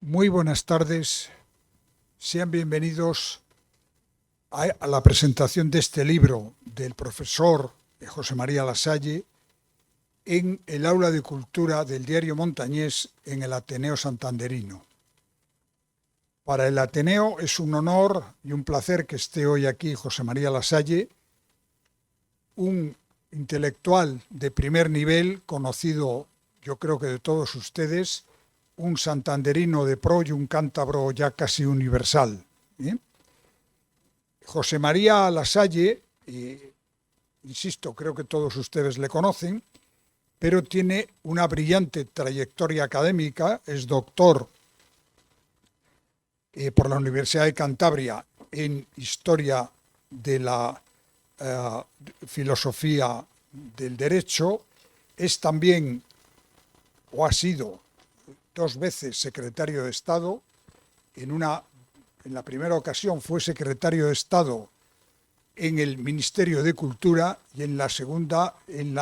Muy buenas tardes, sean bienvenidos a la presentación de este libro del profesor José María Lasalle en el aula de cultura del diario Montañés en el Ateneo Santanderino. Para el Ateneo es un honor y un placer que esté hoy aquí José María Lasalle, un intelectual de primer nivel, conocido yo creo que de todos ustedes, un santanderino de pro y un cántabro ya casi universal. José María Lasalle, insisto, creo que todos ustedes le conocen, pero tiene una brillante trayectoria académica, es doctor por la Universidad de Cantabria en Historia de la Filosofía del Derecho, es también, o ha sido, 2 veces secretario de Estado. En la primera ocasión fue secretario de Estado en el Ministerio de Cultura y en la segunda en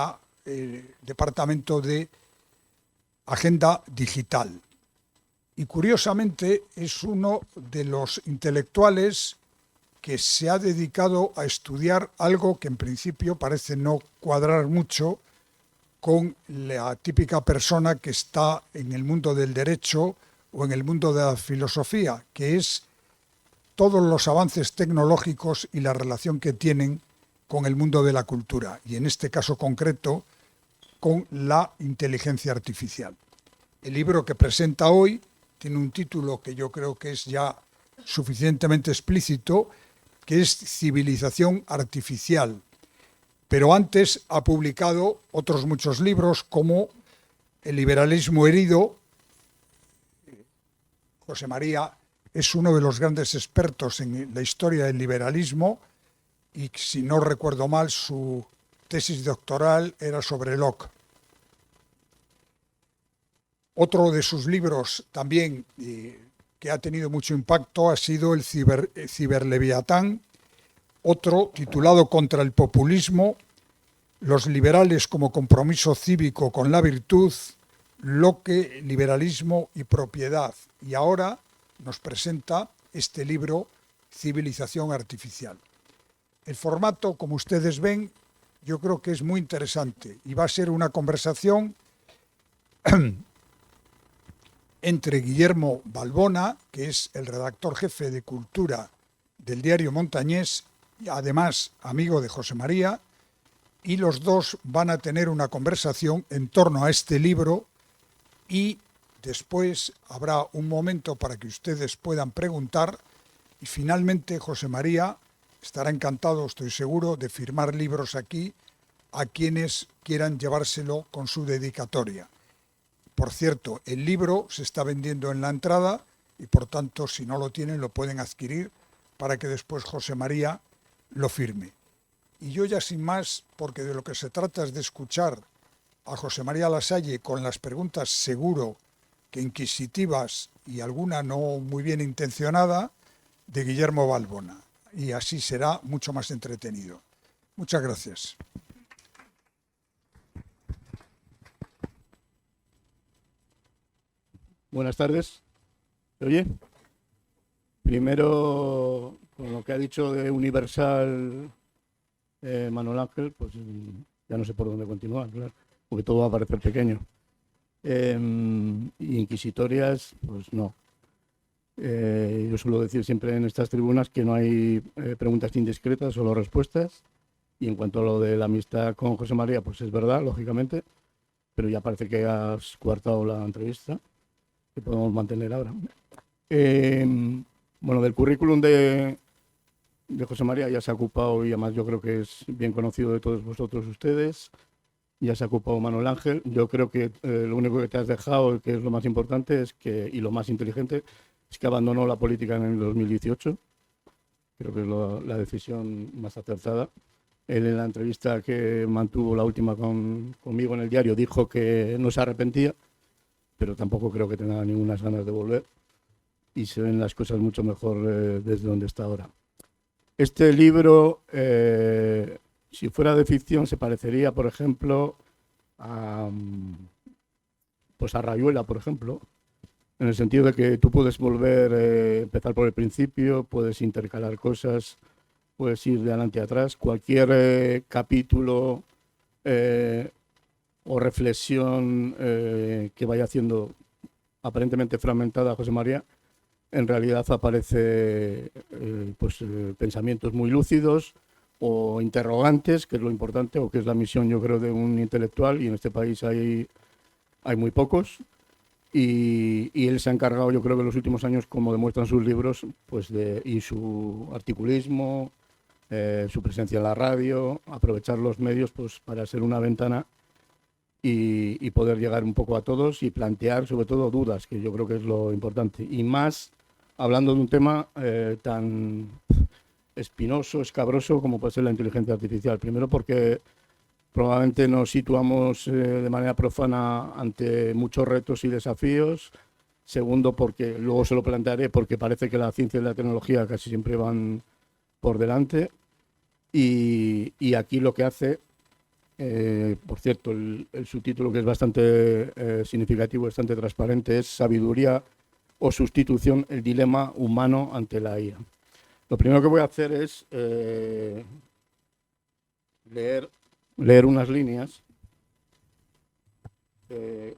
el Departamento de Agenda Digital. Y curiosamente es uno de los intelectuales que se ha dedicado a estudiar algo que en principio parece no cuadrar mucho con la típica persona que está en el mundo del derecho o en el mundo de la filosofía, que es todos los avances tecnológicos y la relación que tienen con el mundo de la cultura, y en este caso concreto, con la inteligencia artificial. El libro que presenta hoy tiene un título que yo creo que es ya suficientemente explícito, que es Civilización Artificial. Pero antes ha publicado otros muchos libros como El liberalismo herido. José María es uno de los grandes expertos en la historia del liberalismo y, si no recuerdo mal, su tesis doctoral era sobre Locke. Otro de sus libros también que ha tenido mucho impacto ha sido el Ciberleviatán, otro titulado Contra el populismo, los liberales como compromiso cívico con la virtud, Locke, liberalismo y propiedad. Y ahora nos presenta este libro, Civilización Artificial. El formato, como ustedes ven, yo creo que es muy interesante y va a ser una conversación entre Guillermo Balbona, que es el redactor jefe de Cultura del diario Montañés, y además amigo de José María, y los dos van a tener una conversación en torno a este libro y después habrá un momento para que ustedes puedan preguntar y finalmente José María estará encantado, estoy seguro, de firmar libros aquí a quienes quieran llevárselo con su dedicatoria. Por cierto, el libro se está vendiendo en la entrada y por tanto, si no lo tienen, lo pueden adquirir para que después José María lo firme. Y yo ya sin más, porque de lo que se trata es de escuchar a José María Lasalle con las preguntas seguro que inquisitivas y alguna no muy bien intencionada de Guillermo Balbona. Y así será mucho más entretenido. Muchas gracias. Buenas tardes. ¿Se oye? Primero, con lo que ha dicho de Universal Manuel Ángel, pues ya no sé por dónde continuar, claro, porque todo va a parecer pequeño. Y inquisitorias, pues no. Yo suelo decir siempre en estas tribunas que no hay preguntas indiscretas, solo respuestas. Y en cuanto a lo de la amistad con José María, pues es verdad, lógicamente, pero ya parece que has coartado la entrevista que podemos mantener ahora. Bueno, del currículum de José María ya se ha ocupado, y además yo creo que es bien conocido de todos vosotros ustedes, ya se ha ocupado Manuel Ángel. Yo creo que lo único que te has dejado, que es lo más importante es que, y lo más inteligente, es que abandonó la política en el 2018. Creo que es la decisión más acertada. Él en la entrevista que mantuvo, la última conmigo en el diario, dijo que no se arrepentía, pero tampoco creo que tenga ninguna ganas de volver y se ven las cosas mucho mejor desde donde está ahora. Este libro, si fuera de ficción, se parecería, por ejemplo, pues a Rayuela, por ejemplo, en el sentido de que tú puedes volver, empezar por el principio, puedes intercalar cosas, puedes ir de adelante a atrás. Cualquier capítulo eh, o reflexión que vaya haciendo aparentemente fragmentada José María, en realidad aparece pensamientos muy lúcidos o interrogantes, que es lo importante, o que es la misión, yo creo, de un intelectual, y en este país hay muy pocos. Y él se ha encargado, yo creo que en los últimos años, como demuestran sus libros, pues y su articulismo, su presencia en la radio, aprovechar los medios pues para ser una ventana y poder llegar un poco a todos y plantear sobre todo dudas, que yo creo que es lo importante. Y más hablando de un tema tan espinoso, escabroso como puede ser la inteligencia artificial. Primero porque probablemente nos situamos de manera profana ante muchos retos y desafíos. Segundo, porque luego se lo plantearé, porque parece que la ciencia y la tecnología casi siempre van por delante. Y aquí lo que hace, por cierto, el subtítulo, que es bastante significativo, bastante transparente, es Sabiduría o sustitución, el dilema humano ante la IA. Lo primero que voy a hacer es leer unas líneas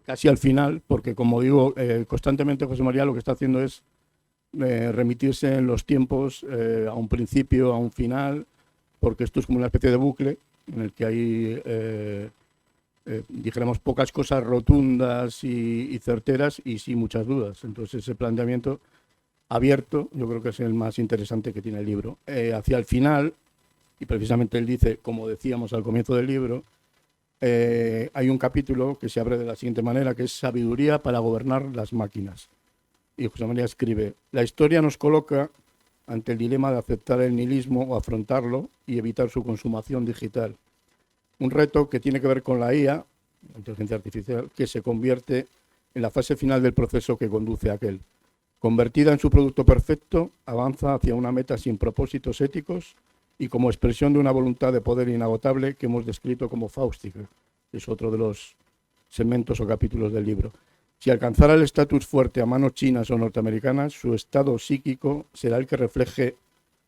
casi al final, porque como digo, constantemente José María lo que está haciendo es remitirse en los tiempos a un principio, a un final, porque esto es como una especie de bucle en el que hay, dijéramos, pocas cosas rotundas y certeras y sí muchas dudas. Entonces ese planteamiento abierto yo creo que es el más interesante que tiene el libro. Hacia el final, y precisamente él dice, como decíamos al comienzo del libro, hay un capítulo que se abre de la siguiente manera, que es Sabiduría para gobernar las máquinas. Y José María escribe, la historia nos coloca ante el dilema de aceptar el nihilismo o afrontarlo y evitar su consumación digital. Un reto que tiene que ver con la IA, la inteligencia artificial, que se convierte en la fase final del proceso que conduce a aquel. Convertida en su producto perfecto, avanza hacia una meta sin propósitos éticos y como expresión de una voluntad de poder inagotable que hemos descrito como fáustica. Es otro de los segmentos o capítulos del libro. Si alcanzara el estatus fuerte a manos chinas o norteamericanas, su estado psíquico será el que refleje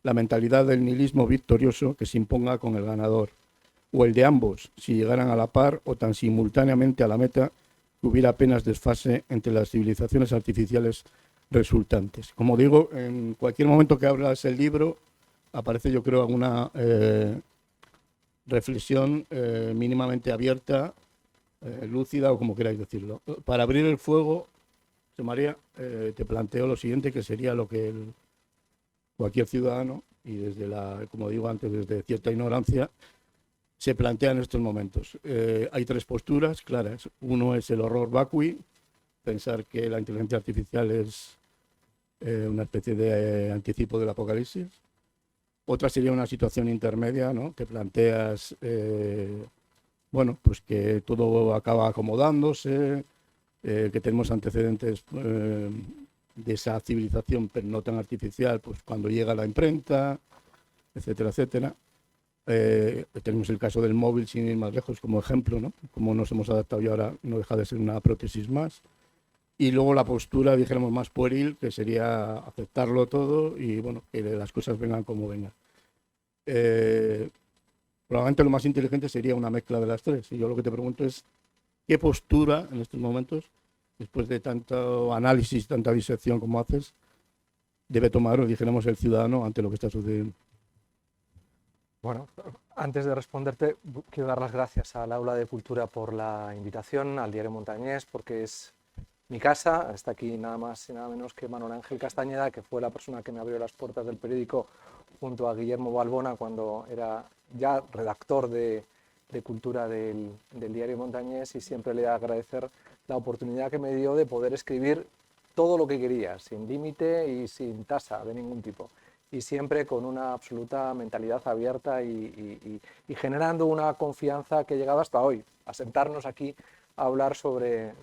la mentalidad del nihilismo victorioso que se imponga con el ganador, o el de ambos, si llegaran a la par o tan simultáneamente a la meta, que hubiera apenas desfase entre las civilizaciones artificiales resultantes. Como digo, en cualquier momento que abras el libro, aparece, yo creo, alguna reflexión mínimamente abierta, lúcida o como queráis decirlo. Para abrir el fuego, José María, te planteo lo siguiente, que sería lo que cualquier ciudadano, y desde como digo antes, desde cierta ignorancia, se plantea en estos momentos. Hay tres posturas claras. Uno es el horror vacui, pensar que la inteligencia artificial es una especie de anticipo del apocalipsis. Otra sería una situación intermedia, ¿no? Te planteas, pues que todo acaba acomodándose, que tenemos antecedentes de esa civilización, pero no tan artificial, pues cuando llega la imprenta, etcétera, etcétera. Tenemos el caso del móvil, sin ir más lejos, como ejemplo, ¿no? Como nos hemos adaptado y ahora no deja de ser una prótesis más. Y luego la postura, dijéramos, más pueril, que sería aceptarlo todo y, bueno, que las cosas vengan como vengan. Probablemente lo más inteligente sería una mezcla de las tres. Y yo lo que te pregunto es, ¿qué postura en estos momentos, después de tanto análisis, tanta disección como haces, debe tomar, dijéramos, el ciudadano ante lo que está sucediendo? Bueno, antes de responderte, quiero dar las gracias al Aula de Cultura por la invitación, al Diario Montañés, porque es mi casa. Está aquí nada más y nada menos que Manuel Ángel Castañeda, que fue la persona que me abrió las puertas del periódico junto a Guillermo Balbona cuando era ya redactor de Cultura del Diario Montañés, y siempre le voy a agradecer la oportunidad que me dio de poder escribir todo lo que quería, sin límite y sin tasa de ningún tipo. Y siempre con una absoluta mentalidad abierta y generando una confianza que ha llegado hasta hoy, a sentarnos aquí a hablar sobre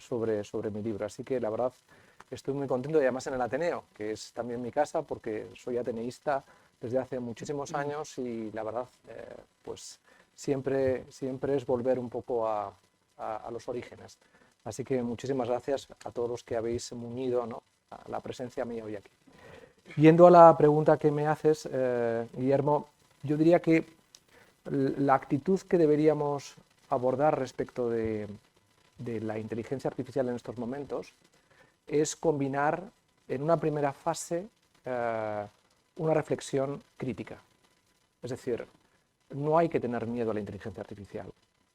mi libro. Así que la verdad estoy muy contento, y además en el Ateneo, que es también mi casa, porque soy ateneísta desde hace muchísimos años, y la verdad pues siempre es volver un poco a los orígenes. Así que muchísimas gracias a todos los que habéis unido, ¿no?, a la presencia mía hoy aquí. Yendo a la pregunta que me haces, Guillermo, yo diría que la actitud que deberíamos abordar respecto de la inteligencia artificial en estos momentos es combinar en una primera fase una reflexión crítica. Es decir, no hay que tener miedo a la inteligencia artificial.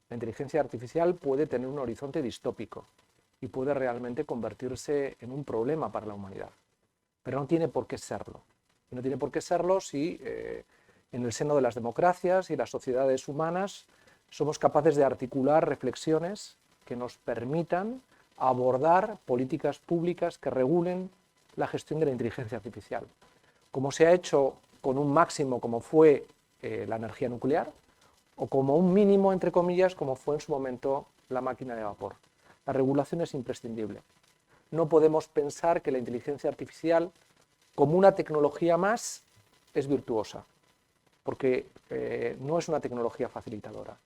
La inteligencia artificial puede tener un horizonte distópico y puede realmente convertirse en un problema para la humanidad, pero no tiene por qué serlo. Y no tiene por qué serlo si en el seno de las democracias y las sociedades humanas somos capaces de articular reflexiones que nos permitan abordar políticas públicas que regulen la gestión de la inteligencia artificial, como se ha hecho con un máximo como fue la energía nuclear, o como un mínimo, entre comillas, como fue en su momento la máquina de vapor. La regulación es imprescindible. No podemos pensar que la inteligencia artificial, como una tecnología más, es virtuosa, porque no es una tecnología facilitadora.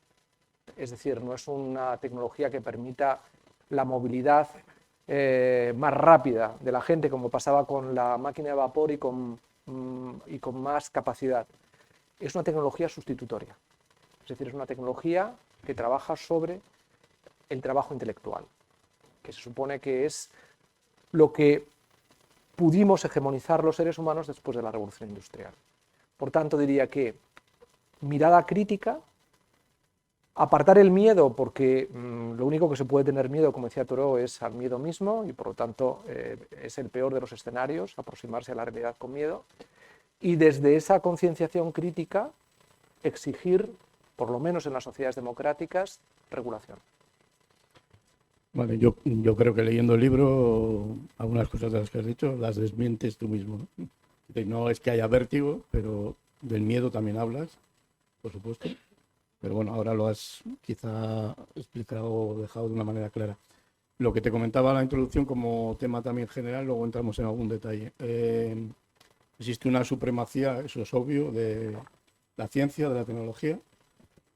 Es decir, no es una tecnología que permita la movilidad más rápida de la gente, como pasaba con la máquina de vapor y con más capacidad. Es una tecnología sustitutoria. Es decir, es una tecnología que trabaja sobre el trabajo intelectual, que se supone que es lo que pudimos hegemonizar los seres humanos después de la Revolución Industrial. Por tanto, diría que mirada crítica, apartar el miedo, porque lo único que se puede tener miedo, como decía Thoreau, es al miedo mismo, y por lo tanto es el peor de los escenarios, aproximarse a la realidad con miedo, y desde esa concienciación crítica exigir, por lo menos en las sociedades democráticas, regulación. Vale, yo creo que leyendo el libro, algunas cosas de las que has dicho las desmientes tú mismo, ¿no? No es que haya vértigo, pero del miedo también hablas, por supuesto. Pero bueno, ahora lo has quizá explicado o dejado de una manera clara. Lo que te comentaba en la introducción como tema también general, luego entramos en algún detalle. Existe una supremacía, eso es obvio, de la ciencia, de la tecnología.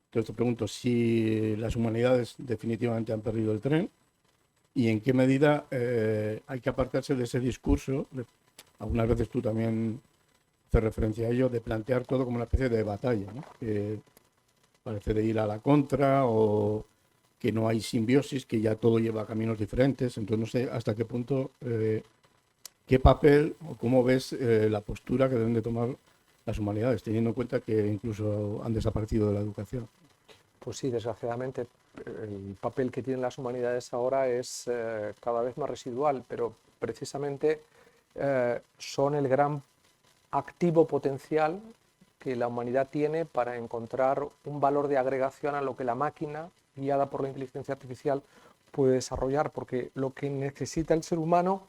Entonces te pregunto si las humanidades definitivamente han perdido el tren y en qué medida hay que apartarse de ese discurso. Algunas veces tú también haces referencia a ello, de plantear todo como una especie de batalla, ¿no? Que parece de ir a la contra o que no hay simbiosis, que ya todo lleva caminos diferentes. Entonces no sé hasta qué punto, qué papel o cómo ves la postura que deben de tomar las humanidades, teniendo en cuenta que incluso han desaparecido de la educación. Pues sí, desgraciadamente el papel que tienen las humanidades ahora es cada vez más residual, pero precisamente son el gran activo potencial que la humanidad tiene para encontrar un valor de agregación a lo que la máquina, guiada por la inteligencia artificial, puede desarrollar, porque lo que necesita el ser humano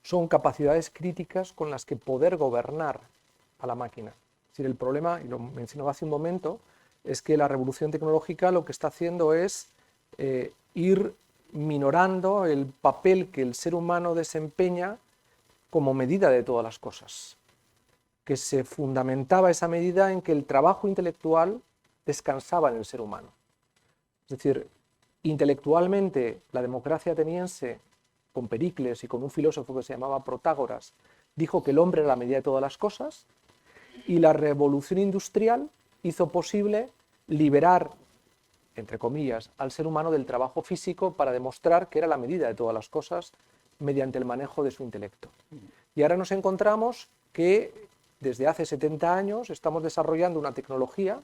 son capacidades críticas con las que poder gobernar a la máquina. Es decir, el problema, y lo mencionaba hace un momento, es que la revolución tecnológica lo que está haciendo es ir minorando el papel que el ser humano desempeña como medida de todas las cosas, que se fundamentaba esa medida en que el trabajo intelectual descansaba en el ser humano. Es decir, intelectualmente la democracia ateniense, con Pericles y con un filósofo que se llamaba Protágoras, dijo que el hombre era la medida de todas las cosas, y la revolución industrial hizo posible liberar, entre comillas, al ser humano del trabajo físico para demostrar que era la medida de todas las cosas mediante el manejo de su intelecto. Y ahora nos encontramos que desde hace 70 años estamos desarrollando una tecnología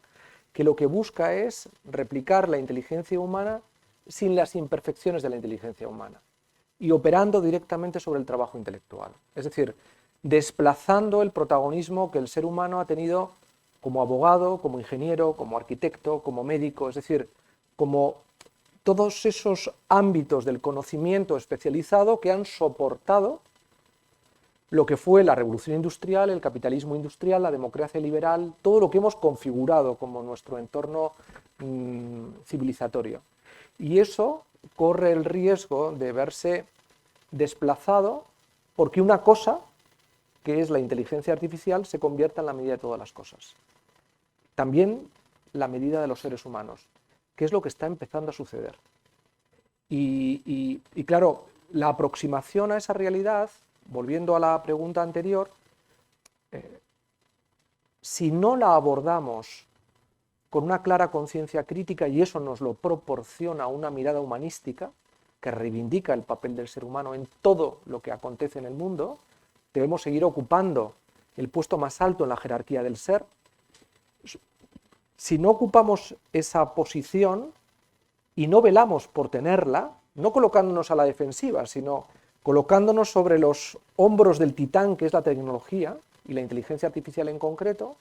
que lo que busca es replicar la inteligencia humana sin las imperfecciones de la inteligencia humana y operando directamente sobre el trabajo intelectual. Es decir, desplazando el protagonismo que el ser humano ha tenido como abogado, como ingeniero, como arquitecto, como médico, es decir, como todos esos ámbitos del conocimiento especializado que han soportado lo que fue la revolución industrial, el capitalismo industrial, la democracia liberal, todo lo que hemos configurado como nuestro entorno civilizatorio. Y eso corre el riesgo de verse desplazado porque una cosa, que es la inteligencia artificial, se convierta en la medida de todas las cosas. También la medida de los seres humanos, que es lo que está empezando a suceder. Y claro, la aproximación a esa realidad, volviendo a la pregunta anterior, si no la abordamos con una clara conciencia crítica, y eso nos lo proporciona una mirada humanística que reivindica el papel del ser humano en todo lo que acontece en el mundo, debemos seguir ocupando el puesto más alto en la jerarquía del ser. Si no ocupamos esa posición y no velamos por tenerla, no colocándonos a la defensiva, sino colocándonos sobre los hombros del titán que es la tecnología y la inteligencia artificial en concreto,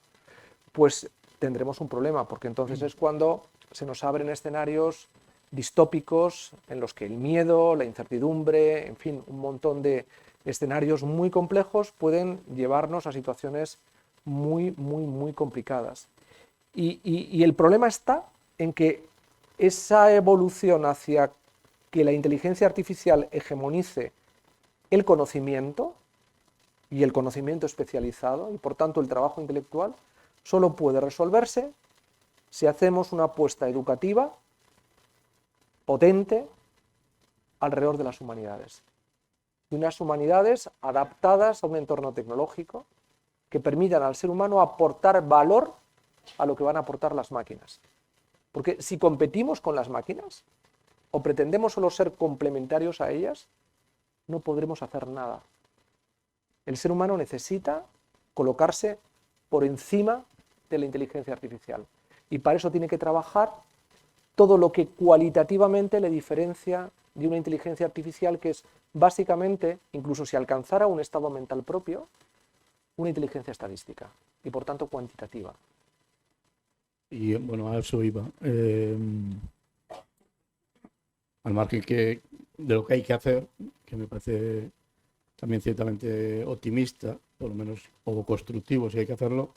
pues tendremos un problema, porque entonces es cuando se nos abren escenarios distópicos en los que el miedo, la incertidumbre, en fin, un montón de escenarios muy complejos pueden llevarnos a situaciones muy, muy, muy complicadas. Y el problema está en que esa evolución hacia que la inteligencia artificial hegemonice el conocimiento y el conocimiento especializado, y por tanto el trabajo intelectual, solo puede resolverse si hacemos una apuesta educativa potente alrededor de las humanidades. Y unas humanidades adaptadas a un entorno tecnológico que permitan al ser humano aportar valor a lo que van a aportar las máquinas. Porque si competimos con las máquinas o pretendemos solo ser complementarios a ellas, no podremos hacer nada. El ser humano necesita colocarse por encima de la inteligencia artificial. Y para eso tiene que trabajar todo lo que cualitativamente le diferencia de una inteligencia artificial que es básicamente, incluso si alcanzara un estado mental propio, una inteligencia estadística y por tanto cuantitativa. Y bueno, a eso iba. Al margen de lo que hay que hacer, que me parece también ciertamente optimista, por lo menos, o constructivo si hay que hacerlo,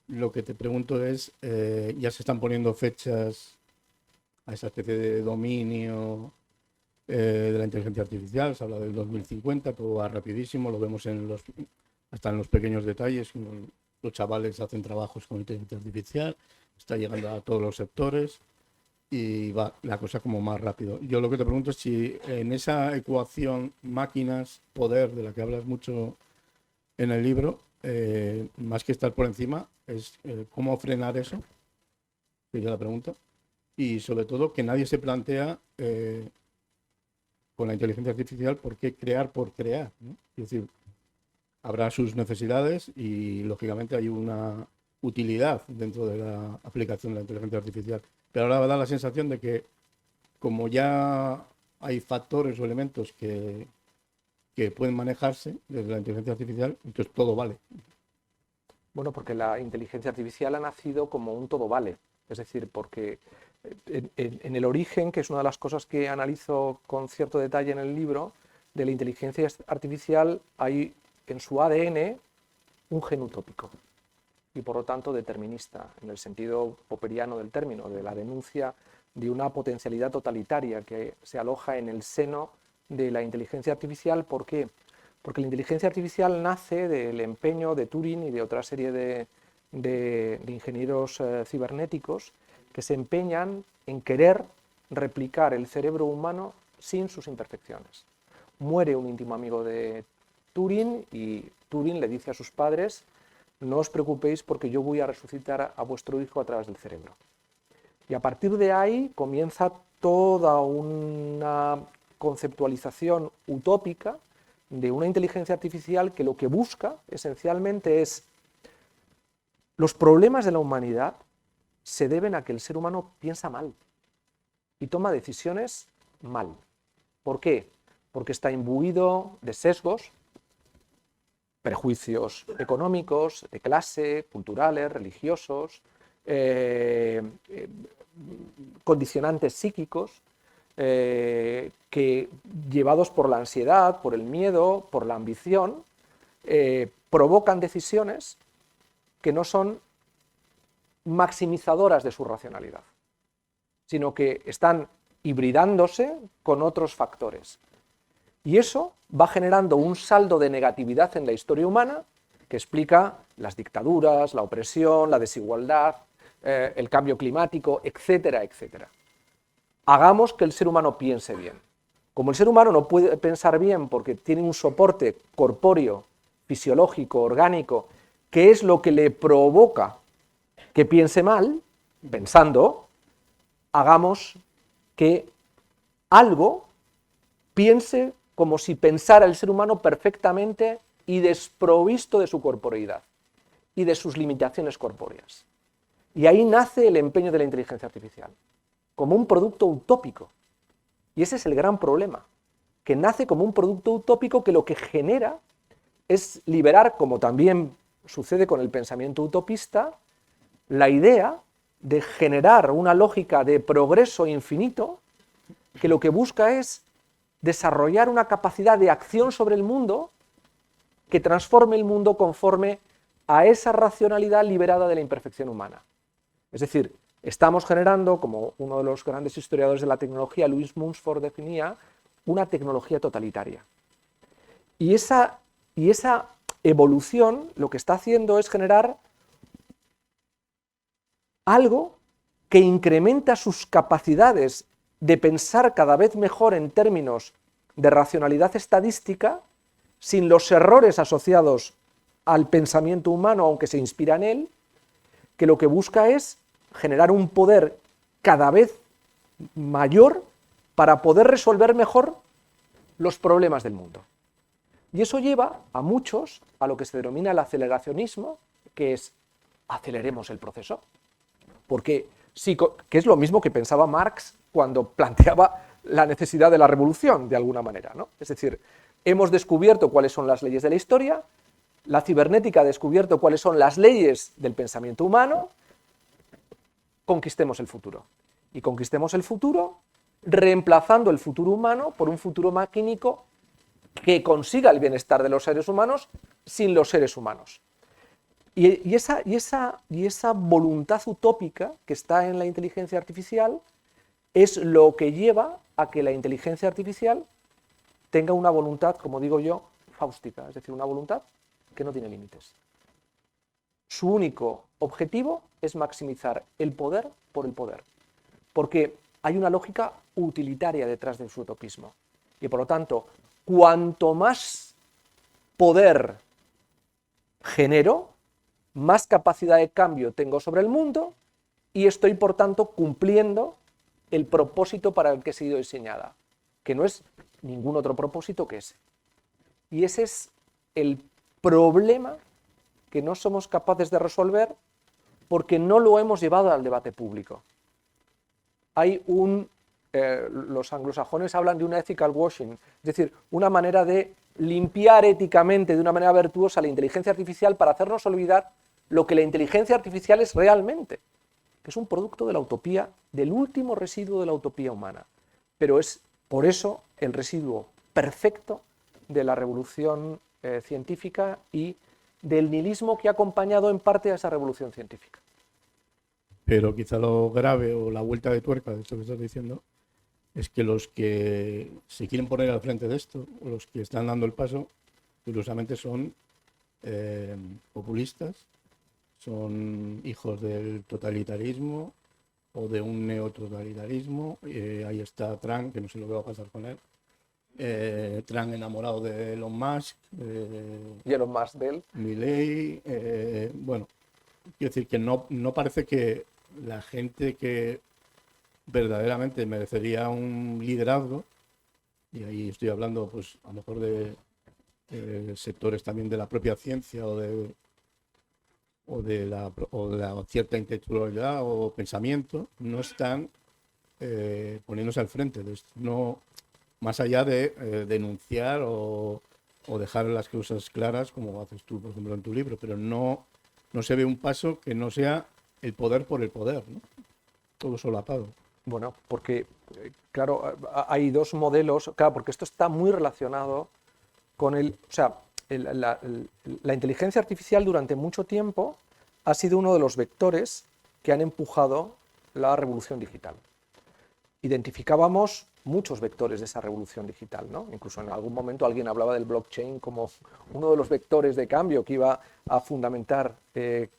lo que te pregunto es, ya se están poniendo fechas a esa especie de dominio de la inteligencia artificial, se habla del 2050, todo va rapidísimo, lo vemos hasta en los pequeños detalles, los chavales hacen trabajos con inteligencia artificial, está llegando a todos los sectores y va la cosa como más rápido. Yo lo que te pregunto es si en esa ecuación máquinas-poder, de la que hablas mucho en el libro, más que estar por encima, es cómo frenar eso, sería la pregunta, y sobre todo que nadie se plantea con la inteligencia artificial por qué crear por crear, ¿no? Es decir, habrá sus necesidades y lógicamente hay una utilidad dentro de la aplicación de la inteligencia artificial, pero ahora da la sensación de que como ya hay factores o elementos que pueden manejarse desde la inteligencia artificial, entonces todo vale. Bueno, porque la inteligencia artificial ha nacido como un todo vale, es decir, porque en el origen, que es una de las cosas que analizo con cierto detalle en el libro, de la inteligencia artificial hay en su ADN un gen utópico y por lo tanto determinista, en el sentido popperiano del término, de la denuncia de una potencialidad totalitaria que se aloja en el seno de la inteligencia artificial. ¿Por qué? Porque la inteligencia artificial nace del empeño de Turing y de otra serie de ingenieros cibernéticos que se empeñan en querer replicar el cerebro humano sin sus imperfecciones. Muere un íntimo amigo de Turing y Turing le dice a sus padres: no os preocupéis porque yo voy a resucitar a vuestro hijo a través del cerebro. Y a partir de ahí comienza toda una conceptualización utópica de una inteligencia artificial que lo que busca esencialmente es: los problemas de la humanidad se deben a que el ser humano piensa mal y toma decisiones mal. ¿Por qué? Porque está imbuido de sesgos, prejuicios económicos, de clase, culturales, religiosos, condicionantes psíquicos, que llevados por la ansiedad, por el miedo, por la ambición, provocan decisiones que no son maximizadoras de su racionalidad, sino que están hibridándose con otros factores. Y eso va generando un saldo de negatividad en la historia humana que explica las dictaduras, la opresión, la desigualdad, el cambio climático, etcétera, etcétera. Hagamos que el ser humano piense bien. Como el ser humano no puede pensar bien porque tiene un soporte corpóreo, fisiológico, orgánico, que es lo que le provoca que piense mal, pensando, hagamos que algo piense como si pensara el ser humano perfectamente y desprovisto de su corporeidad y de sus limitaciones corpóreas. Y ahí nace el empeño de la inteligencia artificial, como un producto utópico. Y ese es el gran problema, que nace como un producto utópico que lo que genera es liberar, como también sucede con el pensamiento utopista, la idea de generar una lógica de progreso infinito que lo que busca es desarrollar una capacidad de acción sobre el mundo que transforme el mundo conforme a esa racionalidad liberada de la imperfección humana. Es decir, estamos generando, como uno de los grandes historiadores de la tecnología, Louis Mumford, definía, una tecnología totalitaria. Y esa evolución lo que está haciendo es generar algo que incrementa sus capacidades de pensar cada vez mejor en términos de racionalidad estadística, sin los errores asociados al pensamiento humano, aunque se inspira en él, que lo que busca es generar un poder cada vez mayor para poder resolver mejor los problemas del mundo. Y eso lleva a muchos a lo que se denomina el aceleracionismo, que es aceleremos el proceso, porque sí, que es lo mismo que pensaba Marx cuando planteaba la necesidad de la revolución, de alguna manera, ¿no? Es decir, hemos descubierto cuáles son las leyes de la historia, la cibernética ha descubierto cuáles son las leyes del pensamiento humano, conquistemos el futuro. Y conquistemos el futuro reemplazando el futuro humano por un futuro maquínico que consiga el bienestar de los seres humanos sin los seres humanos. Y esa voluntad utópica que está en la inteligencia artificial es lo que lleva a que la inteligencia artificial tenga una voluntad, como digo yo, fáustica, es decir, una voluntad que no tiene límites. Su único objetivo es maximizar el poder por el poder, porque hay una lógica utilitaria detrás de su utopismo. Y por lo tanto, cuanto más poder genero, más capacidad de cambio tengo sobre el mundo y estoy, por tanto, cumpliendo el propósito para el que he sido diseñada, que no es ningún otro propósito que ese. Y ese es el problema que no somos capaces de resolver porque no lo hemos llevado al debate público. Hay los anglosajones hablan de una ethical washing, es decir, una manera de limpiar éticamente, de una manera virtuosa, la inteligencia artificial para hacernos olvidar lo que la inteligencia artificial es realmente, que es un producto de la utopía, del último residuo de la utopía humana. Pero es por eso el residuo perfecto de la revolución científica y del nihilismo que ha acompañado en parte a esa revolución científica. Pero quizá lo grave o la vuelta de tuerca de esto que estás diciendo es que los que se quieren poner al frente de esto, o los que están dando el paso, curiosamente son populistas, son hijos del totalitarismo o de un neototalitarismo. Ahí está Trump, que no sé lo que va a pasar con él. Trump enamorado de Elon Musk. Y Elon Musk de él. Milei. Bueno, quiero decir que no parece que la gente que verdaderamente merecería un liderazgo, y ahí estoy hablando pues a lo mejor de sectores también de la propia ciencia o de la cierta intelectualidad o pensamiento, no están poniéndose al frente de esto, no, más allá de denunciar o dejar las cosas claras, como haces tú, por ejemplo, en tu libro, pero no se ve un paso que no sea el poder por el poder, ¿no? Todo solapado. Bueno, porque, claro, hay dos modelos, claro, porque esto está muy relacionado con la inteligencia artificial durante mucho tiempo ha sido uno de los vectores que han empujado la revolución digital. Identificábamos muchos vectores de esa revolución digital, ¿no? Incluso en algún momento alguien hablaba del blockchain como uno de los vectores de cambio que iba a fundamentar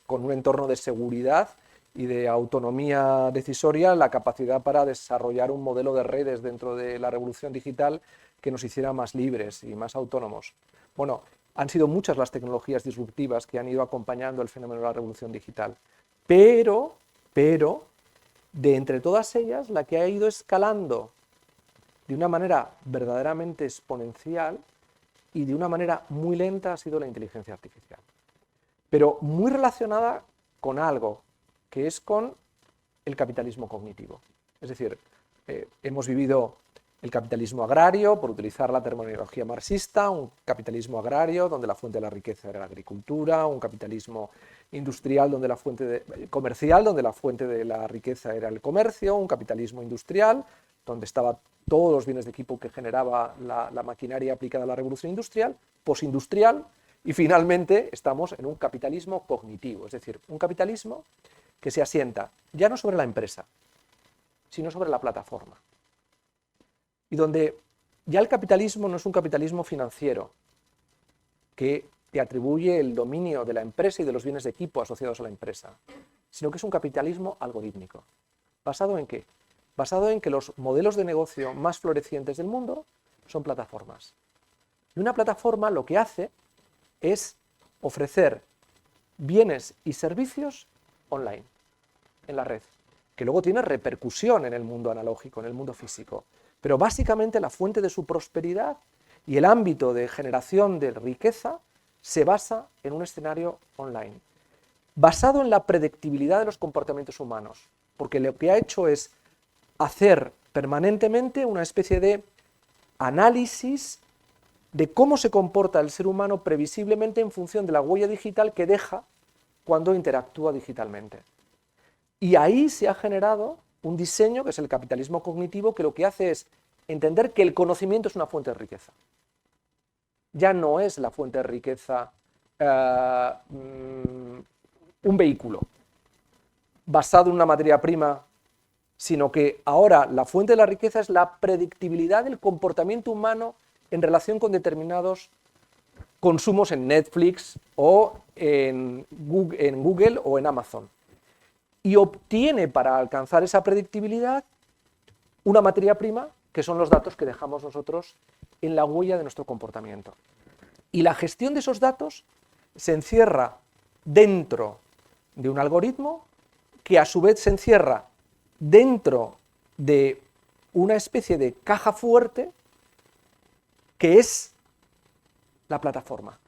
con un entorno de seguridad y de autonomía decisoria la capacidad para desarrollar un modelo de redes dentro de la revolución digital que nos hiciera más libres y más autónomos. Bueno, han sido muchas las tecnologías disruptivas que han ido acompañando el fenómeno de la revolución digital, pero, de entre todas ellas, la que ha ido escalando de una manera verdaderamente exponencial y de una manera muy lenta ha sido la inteligencia artificial. Pero muy relacionada con algo, que es con el capitalismo cognitivo. Es decir, hemos vivido el capitalismo agrario, por utilizar la terminología marxista, un capitalismo agrario donde la fuente de la riqueza era la agricultura, un capitalismo industrial donde comercial donde la fuente de la riqueza era el comercio, un capitalismo industrial donde estaban todos los bienes de equipo que generaba la maquinaria aplicada a la revolución industrial, posindustrial, y finalmente estamos en un capitalismo cognitivo, es decir, un capitalismo que se asienta ya no sobre la empresa, sino sobre la plataforma. Y donde ya el capitalismo no es un capitalismo financiero que te atribuye el dominio de la empresa y de los bienes de equipo asociados a la empresa, sino que es un capitalismo algorítmico. ¿Basado en qué? Basado en que los modelos de negocio más florecientes del mundo son plataformas. Y una plataforma lo que hace es ofrecer bienes y servicios online, en la red, que luego tiene repercusión en el mundo analógico, en el mundo físico. Pero básicamente la fuente de su prosperidad y el ámbito de generación de riqueza se basa en un escenario online, basado en la predictibilidad de los comportamientos humanos, porque lo que ha hecho es hacer permanentemente una especie de análisis de cómo se comporta el ser humano previsiblemente en función de la huella digital que deja cuando interactúa digitalmente. Y ahí se ha generado un diseño, que es el capitalismo cognitivo, que lo que hace es entender que el conocimiento es una fuente de riqueza. Ya no es la fuente de riqueza un vehículo basado en una materia prima, sino que ahora la fuente de la riqueza es la predictibilidad del comportamiento humano en relación con determinados consumos en Netflix o en Google o en Amazon. Y obtiene para alcanzar esa predictibilidad una materia prima que son los datos que dejamos nosotros en la huella de nuestro comportamiento. Y la gestión de esos datos se encierra dentro de un algoritmo que a su vez se encierra dentro de una especie de caja fuerte que es la plataforma,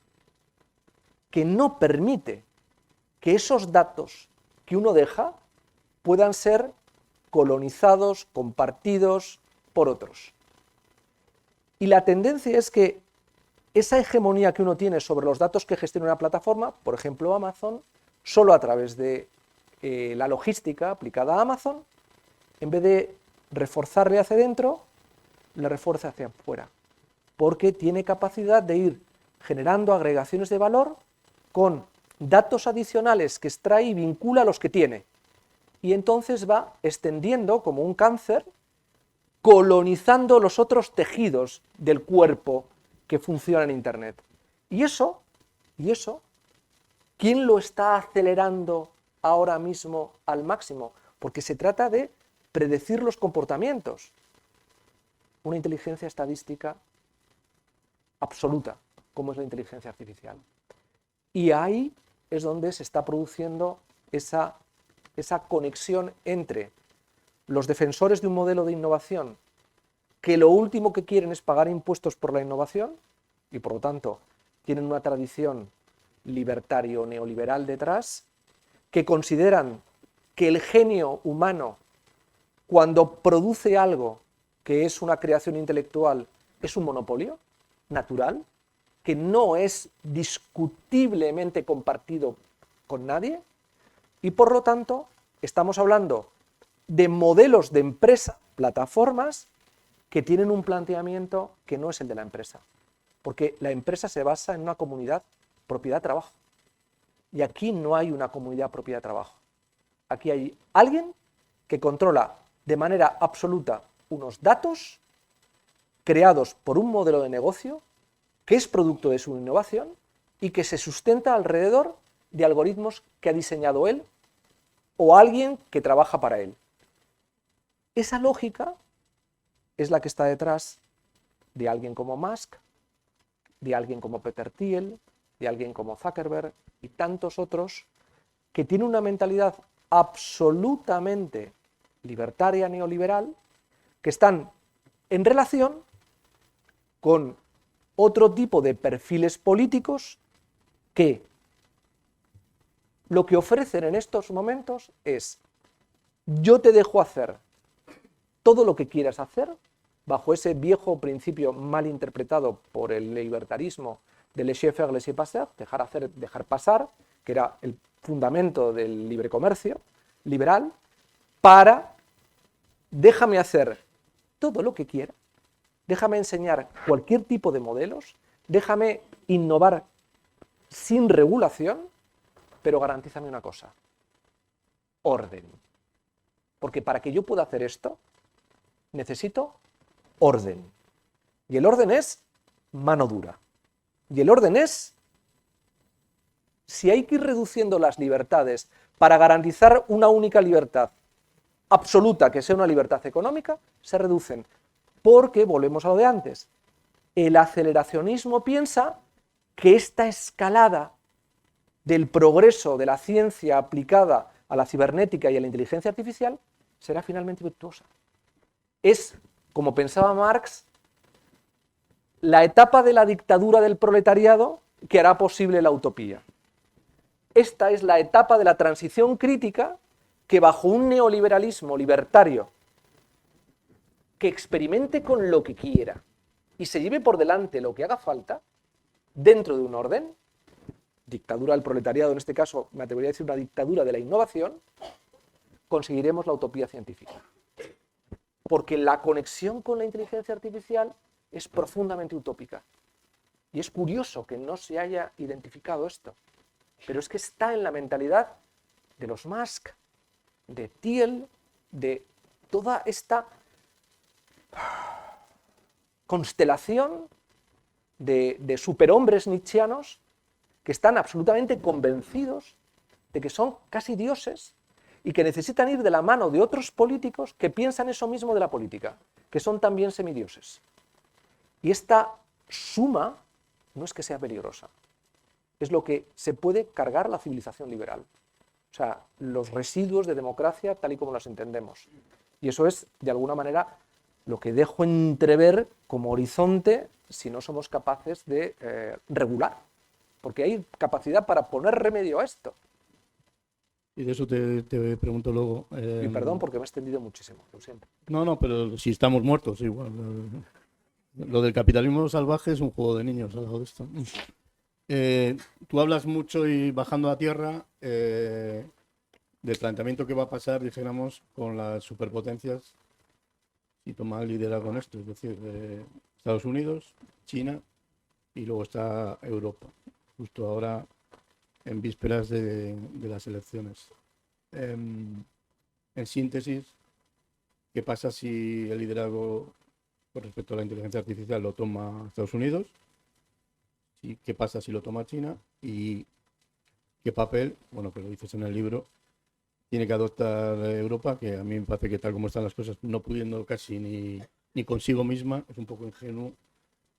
que no permite que esos datos que uno deja puedan ser colonizados, compartidos por otros. Y la tendencia es que esa hegemonía que uno tiene sobre los datos que gestiona una plataforma, por ejemplo Amazon, solo a través de la logística aplicada a Amazon, en vez de reforzarle hacia adentro, le refuerza hacia afuera, porque tiene capacidad de ir generando agregaciones de valor con datos adicionales que extrae y vincula a los que tiene. Y entonces va extendiendo como un cáncer, colonizando los otros tejidos del cuerpo que funciona en Internet. Y eso, ¿quién lo está acelerando ahora mismo al máximo? Porque se trata de predecir los comportamientos. Una inteligencia estadística absoluta, como es la inteligencia artificial. Y ahí es donde se está produciendo esa conexión entre los defensores de un modelo de innovación que lo último que quieren es pagar impuestos por la innovación y por lo tanto tienen una tradición libertario neoliberal detrás, que consideran que el genio humano, cuando produce algo que es una creación intelectual, es un monopolio natural, que no es discutiblemente compartido con nadie, y por lo tanto estamos hablando de modelos de empresa, plataformas, que tienen un planteamiento que no es el de la empresa, porque la empresa se basa en una comunidad propiedad-trabajo, y aquí no hay una comunidad propiedad-trabajo, aquí hay alguien que controla de manera absoluta unos datos creados por un modelo de negocio que es producto de su innovación y que se sustenta alrededor de algoritmos que ha diseñado él o alguien que trabaja para él. Esa lógica es la que está detrás de alguien como Musk, de alguien como Peter Thiel, de alguien como Zuckerberg y tantos otros que tienen una mentalidad absolutamente libertaria neoliberal, que están en relación con otro tipo de perfiles políticos que lo que ofrecen en estos momentos es: yo te dejo hacer todo lo que quieras hacer, bajo ese viejo principio mal interpretado por el libertarismo de laissez-faire, laissez-passer, dejar hacer, dejar pasar, que era el fundamento del libre comercio liberal, para déjame hacer todo lo que quiera, déjame enseñar cualquier tipo de modelos, déjame innovar sin regulación, pero garantízame una cosa: orden. Porque para que yo pueda hacer esto, necesito orden. Y el orden es mano dura. Y el orden es, si hay que ir reduciendo las libertades para garantizar una única libertad absoluta, que sea una libertad económica, se reducen. Porque, volvemos a lo de antes, el aceleracionismo piensa que esta escalada del progreso de la ciencia aplicada a la cibernética y a la inteligencia artificial será finalmente virtuosa. Es, como pensaba Marx, la etapa de la dictadura del proletariado que hará posible la utopía. Esta es la etapa de la transición crítica que, bajo un neoliberalismo libertario que experimente con lo que quiera y se lleve por delante lo que haga falta, dentro de un orden, dictadura del proletariado, en este caso me atrevería a decir una dictadura de la innovación, conseguiremos la utopía científica. Porque la conexión con la inteligencia artificial es profundamente utópica. Y es curioso que no se haya identificado esto, pero es que está en la mentalidad de los Musk, de Thiel, de toda esta constelación de superhombres nietzscheanos que están absolutamente convencidos de que son casi dioses y que necesitan ir de la mano de otros políticos que piensan eso mismo de la política, que son también semidioses. Y esta suma no es que sea peligrosa, es lo que se puede cargar la civilización liberal. O sea, los residuos de democracia tal y como las entendemos. Y eso es, de alguna manera, lo que dejo entrever como horizonte si no somos capaces de regular. Porque hay capacidad para poner remedio a esto. Y de eso te pregunto luego. Y perdón porque me he extendido muchísimo, lo siento. No, pero si estamos muertos, igual. Lo del capitalismo salvaje es un juego de niños al lado de esto. Tú hablas mucho y bajando a tierra del planteamiento que va a pasar, dijéramos, con las superpotencias y toma el liderazgo en esto, es decir, Estados Unidos, China y luego está Europa, justo ahora en vísperas de las elecciones. En síntesis, ¿qué pasa si el liderazgo con respecto a la inteligencia artificial lo toma Estados Unidos? ¿Y qué pasa si lo toma China? ¿Y qué papel, bueno, que lo dices en el libro, tiene que adoptar Europa? Que a mí me parece que tal como están las cosas, no pudiendo casi ni consigo misma, es un poco ingenuo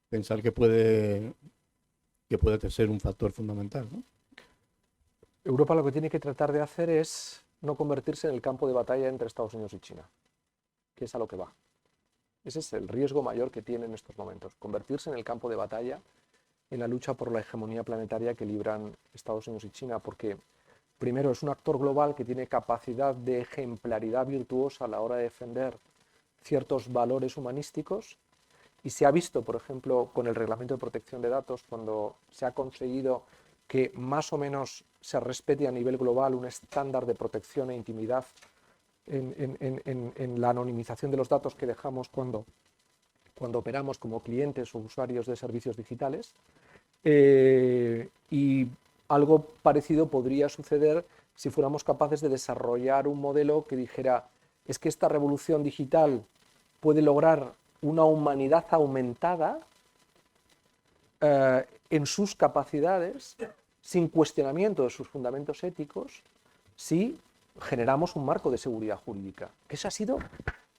pensar que puede ser un factor fundamental, ¿no? Europa lo que tiene que tratar de hacer es no convertirse en el campo de batalla entre Estados Unidos y China, que es a lo que va. Ese es el riesgo mayor que tiene en estos momentos, convertirse en el campo de batalla en la lucha por la hegemonía planetaria que libran Estados Unidos y China, porque primero es un actor global que tiene capacidad de ejemplaridad virtuosa a la hora de defender ciertos valores humanísticos, y se ha visto, por ejemplo, con el Reglamento de Protección de Datos, cuando se ha conseguido que más o menos se respete a nivel global un estándar de protección e intimidad en la anonimización de los datos que dejamos cuando operamos como clientes o usuarios de servicios digitales. Y algo parecido podría suceder si fuéramos capaces de desarrollar un modelo que dijera: es que esta revolución digital puede lograr una humanidad aumentada en sus capacidades, sin cuestionamiento de sus fundamentos éticos, si generamos un marco de seguridad jurídica, que eso ha sido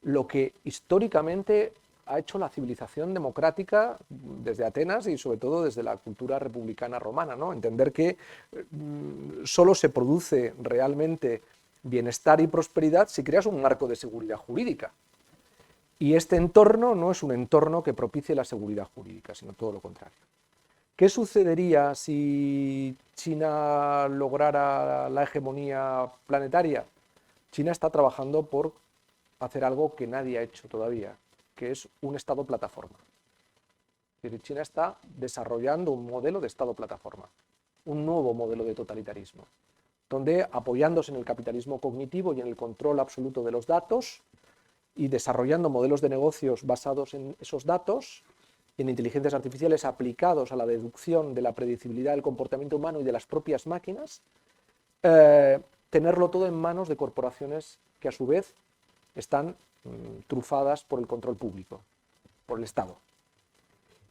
lo que históricamente ha hecho la civilización democrática desde Atenas y sobre todo desde la cultura republicana romana, ¿no? Entender que solo se produce realmente bienestar y prosperidad si creas un marco de seguridad jurídica. Y este entorno no es un entorno que propicie la seguridad jurídica, sino todo lo contrario. ¿Qué sucedería si China lograra la hegemonía planetaria? China está trabajando por hacer algo que nadie ha hecho todavía, que es un Estado plataforma. Es decir, China está desarrollando un modelo de Estado plataforma, un nuevo modelo de totalitarismo, donde apoyándose en el capitalismo cognitivo y en el control absoluto de los datos y desarrollando modelos de negocios basados en esos datos, en inteligencias artificiales aplicados a la deducción de la predecibilidad del comportamiento humano y de las propias máquinas, tenerlo todo en manos de corporaciones que a su vez están trufadas por el control público, por el Estado,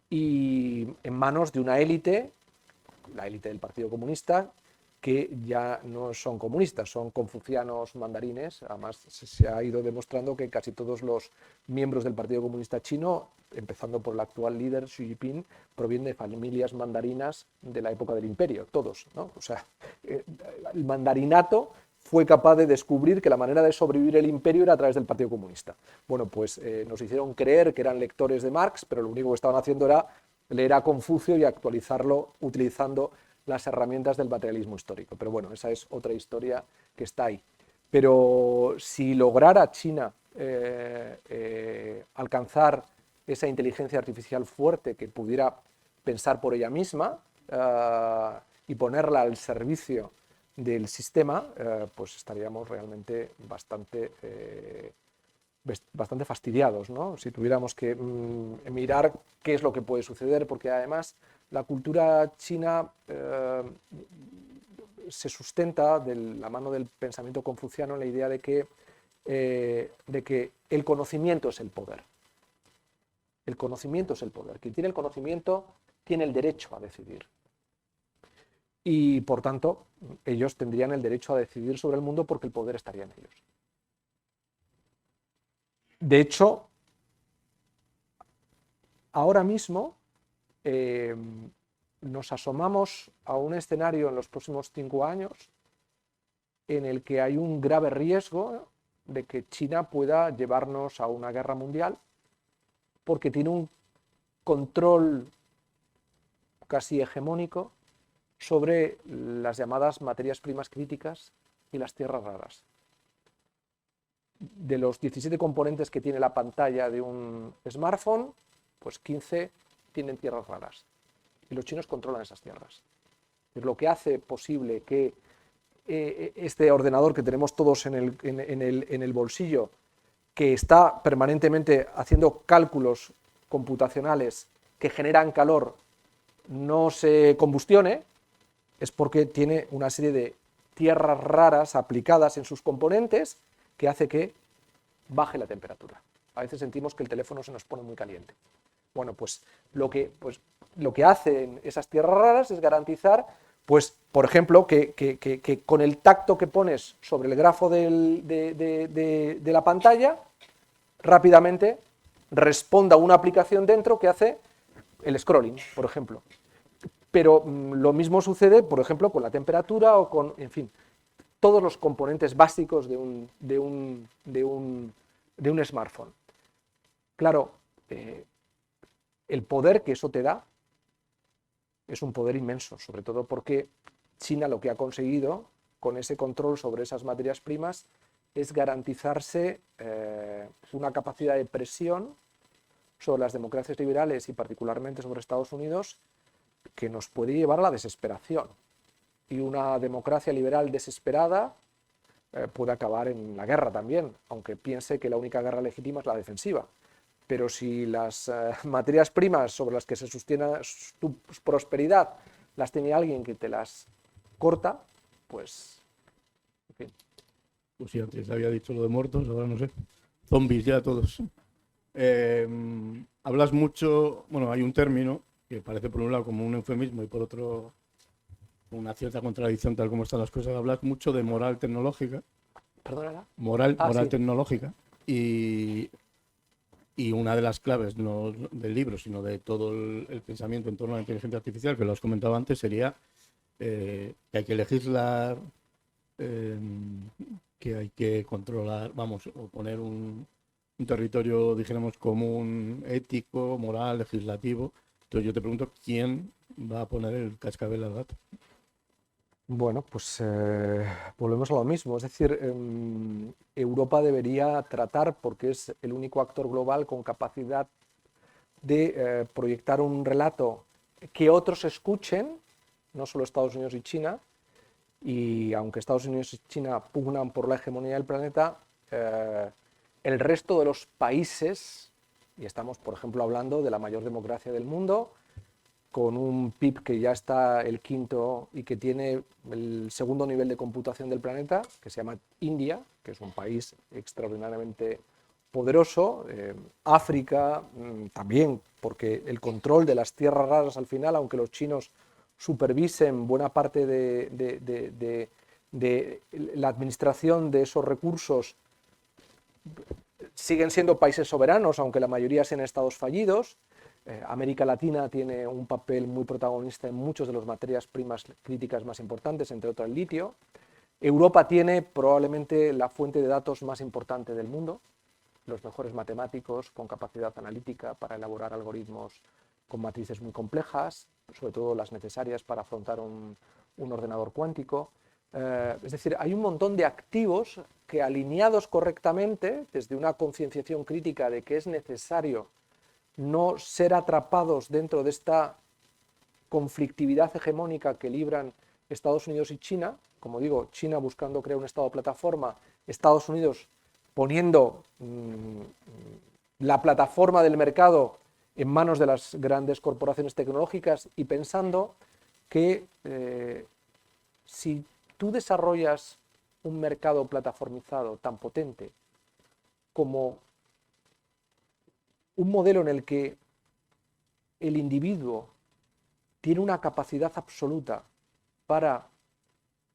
y en manos de una élite, la élite del Partido Comunista, que ya no son comunistas, son confucianos mandarines. Además, se ha ido demostrando que casi todos los miembros del Partido Comunista Chino, empezando por el actual líder Xi Jinping, provienen de familias mandarinas de la época del imperio, todos, ¿no? O sea, el mandarinato fue capaz de descubrir que la manera de sobrevivir el imperio era a través del Partido Comunista. Bueno, pues nos hicieron creer que eran lectores de Marx, pero lo único que estaban haciendo era leer a Confucio y actualizarlo utilizando las herramientas del materialismo histórico. Pero bueno, esa es otra historia que está ahí. Pero si lograra China alcanzar esa inteligencia artificial fuerte que pudiera pensar por ella misma y ponerla al servicio del sistema, pues estaríamos realmente bastante fastidiados, ¿no? Si tuviéramos que mirar qué es lo que puede suceder, porque además la cultura china se sustenta de la mano del pensamiento confuciano en la idea de que el conocimiento es el poder. El conocimiento es el poder. Quien tiene el conocimiento tiene el derecho a decidir. Y por tanto, ellos tendrían el derecho a decidir sobre el mundo porque el poder estaría en ellos. De hecho, ahora mismo nos asomamos a un escenario en los próximos 5 años en el que hay un grave riesgo de que China pueda llevarnos a una guerra mundial porque tiene un control casi hegemónico sobre las llamadas materias primas críticas y las tierras raras. De los 17 componentes que tiene la pantalla de un smartphone, pues 15 tienen tierras raras. Y los chinos controlan esas tierras. Es lo que hace posible que este ordenador que tenemos todos en el bolsillo, que está permanentemente haciendo cálculos computacionales que generan calor, no se combustione, es porque tiene una serie de tierras raras aplicadas en sus componentes que hace que baje la temperatura. A veces sentimos que el teléfono se nos pone muy caliente. Bueno, pues lo que hacen esas tierras raras es garantizar, pues, por ejemplo, que con el tacto que pones sobre el grafo de la pantalla, rápidamente responda una aplicación dentro que hace el scrolling, por ejemplo. Pero lo mismo sucede, por ejemplo, con la temperatura o con, en fin, todos los componentes básicos de un smartphone. Claro, el poder que eso te da es un poder inmenso, sobre todo porque China lo que ha conseguido con ese control sobre esas materias primas es garantizarse una capacidad de presión sobre las democracias liberales y particularmente sobre Estados Unidos que nos puede llevar a la desesperación. Y una democracia liberal desesperada puede acabar en la guerra también, aunque piense que la única guerra legítima es la defensiva. Pero si las materias primas sobre las que se sostiene tu prosperidad las tiene alguien que te las corta, pues, en fin. Pues sí, antes había dicho lo de muertos, ahora no sé. Zombies ya todos. Hablas mucho, bueno, hay un término que parece por un lado como un eufemismo y por otro una cierta contradicción tal como están las cosas. Hablas mucho de moral tecnológica Perdónala. moral Sí. tecnológica, y una de las claves no del libro, sino de todo el pensamiento en torno a la inteligencia artificial, que lo has comentado antes, sería que hay que legislar, eh, que hay que controlar, vamos, o poner un territorio, dijéramos, común, ético, moral, legislativo. Entonces yo te pregunto, ¿quién va a poner el cascabel al gato? Bueno, pues volvemos a lo mismo. Es decir, Europa debería tratar, porque es el único actor global con capacidad de proyectar un relato que otros escuchen, no solo Estados Unidos y China, y aunque Estados Unidos y China pugnan por la hegemonía del planeta, el resto de los países, y estamos, por ejemplo, hablando de la mayor democracia del mundo, con un PIB que ya está el quinto y que tiene el segundo nivel de computación del planeta, que se llama India, que es un país extraordinariamente poderoso, África también, porque el control de las tierras raras al final, aunque los chinos supervisen buena parte de la administración de esos recursos, siguen siendo países soberanos, aunque la mayoría sean estados fallidos. América Latina tiene un papel muy protagonista en muchas de las materias primas críticas más importantes, entre otras el litio. Europa tiene probablemente la fuente de datos más importante del mundo, los mejores matemáticos con capacidad analítica para elaborar algoritmos con matrices muy complejas, sobre todo las necesarias para afrontar un ordenador cuántico. Es decir, hay un montón de activos que, alineados correctamente, desde una concienciación crítica de que es necesario no ser atrapados dentro de esta conflictividad hegemónica que libran Estados Unidos y China, como digo, China buscando crear un estado plataforma, Estados Unidos poniendo la plataforma del mercado en manos de las grandes corporaciones tecnológicas y pensando que si tú desarrollas un mercado plataformizado tan potente como un modelo en el que el individuo tiene una capacidad absoluta para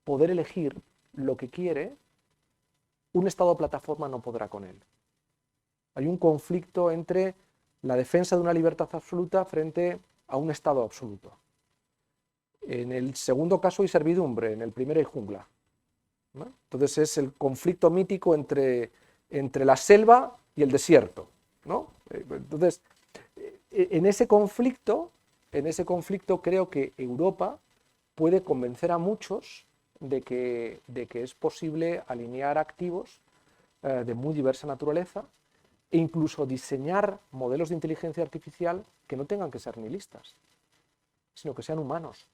poder elegir lo que quiere, un estado plataforma no podrá con él. Hay un conflicto entre la defensa de una libertad absoluta frente a un estado absoluto. En el segundo caso hay servidumbre, en el primero hay jungla, ¿no? Entonces es el conflicto mítico entre la selva y el desierto, ¿no? Entonces, en ese conflicto creo que Europa puede convencer a muchos de que es posible alinear activos de muy diversa naturaleza e incluso diseñar modelos de inteligencia artificial que no tengan que ser nihilistas, sino que sean humanos.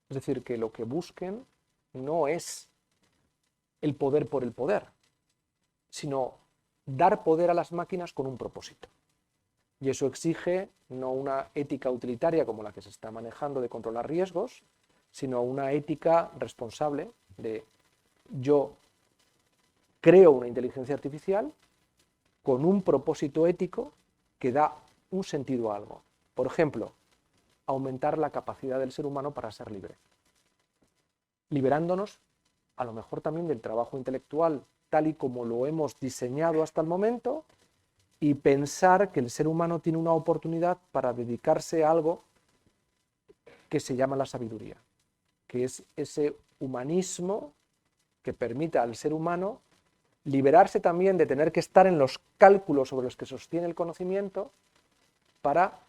Es decir, que lo que busquen no es el poder por el poder, sino dar poder a las máquinas con un propósito. Y eso exige no una ética utilitaria como la que se está manejando de controlar riesgos, sino una ética responsable de yo creo una inteligencia artificial con un propósito ético que da un sentido a algo. Por ejemplo, aumentar la capacidad del ser humano para ser libre, liberándonos a lo mejor también del trabajo intelectual tal y como lo hemos diseñado hasta el momento, y pensar que el ser humano tiene una oportunidad para dedicarse a algo que se llama la sabiduría, que es ese humanismo que permita al ser humano liberarse también de tener que estar en los cálculos sobre los que sostiene el conocimiento para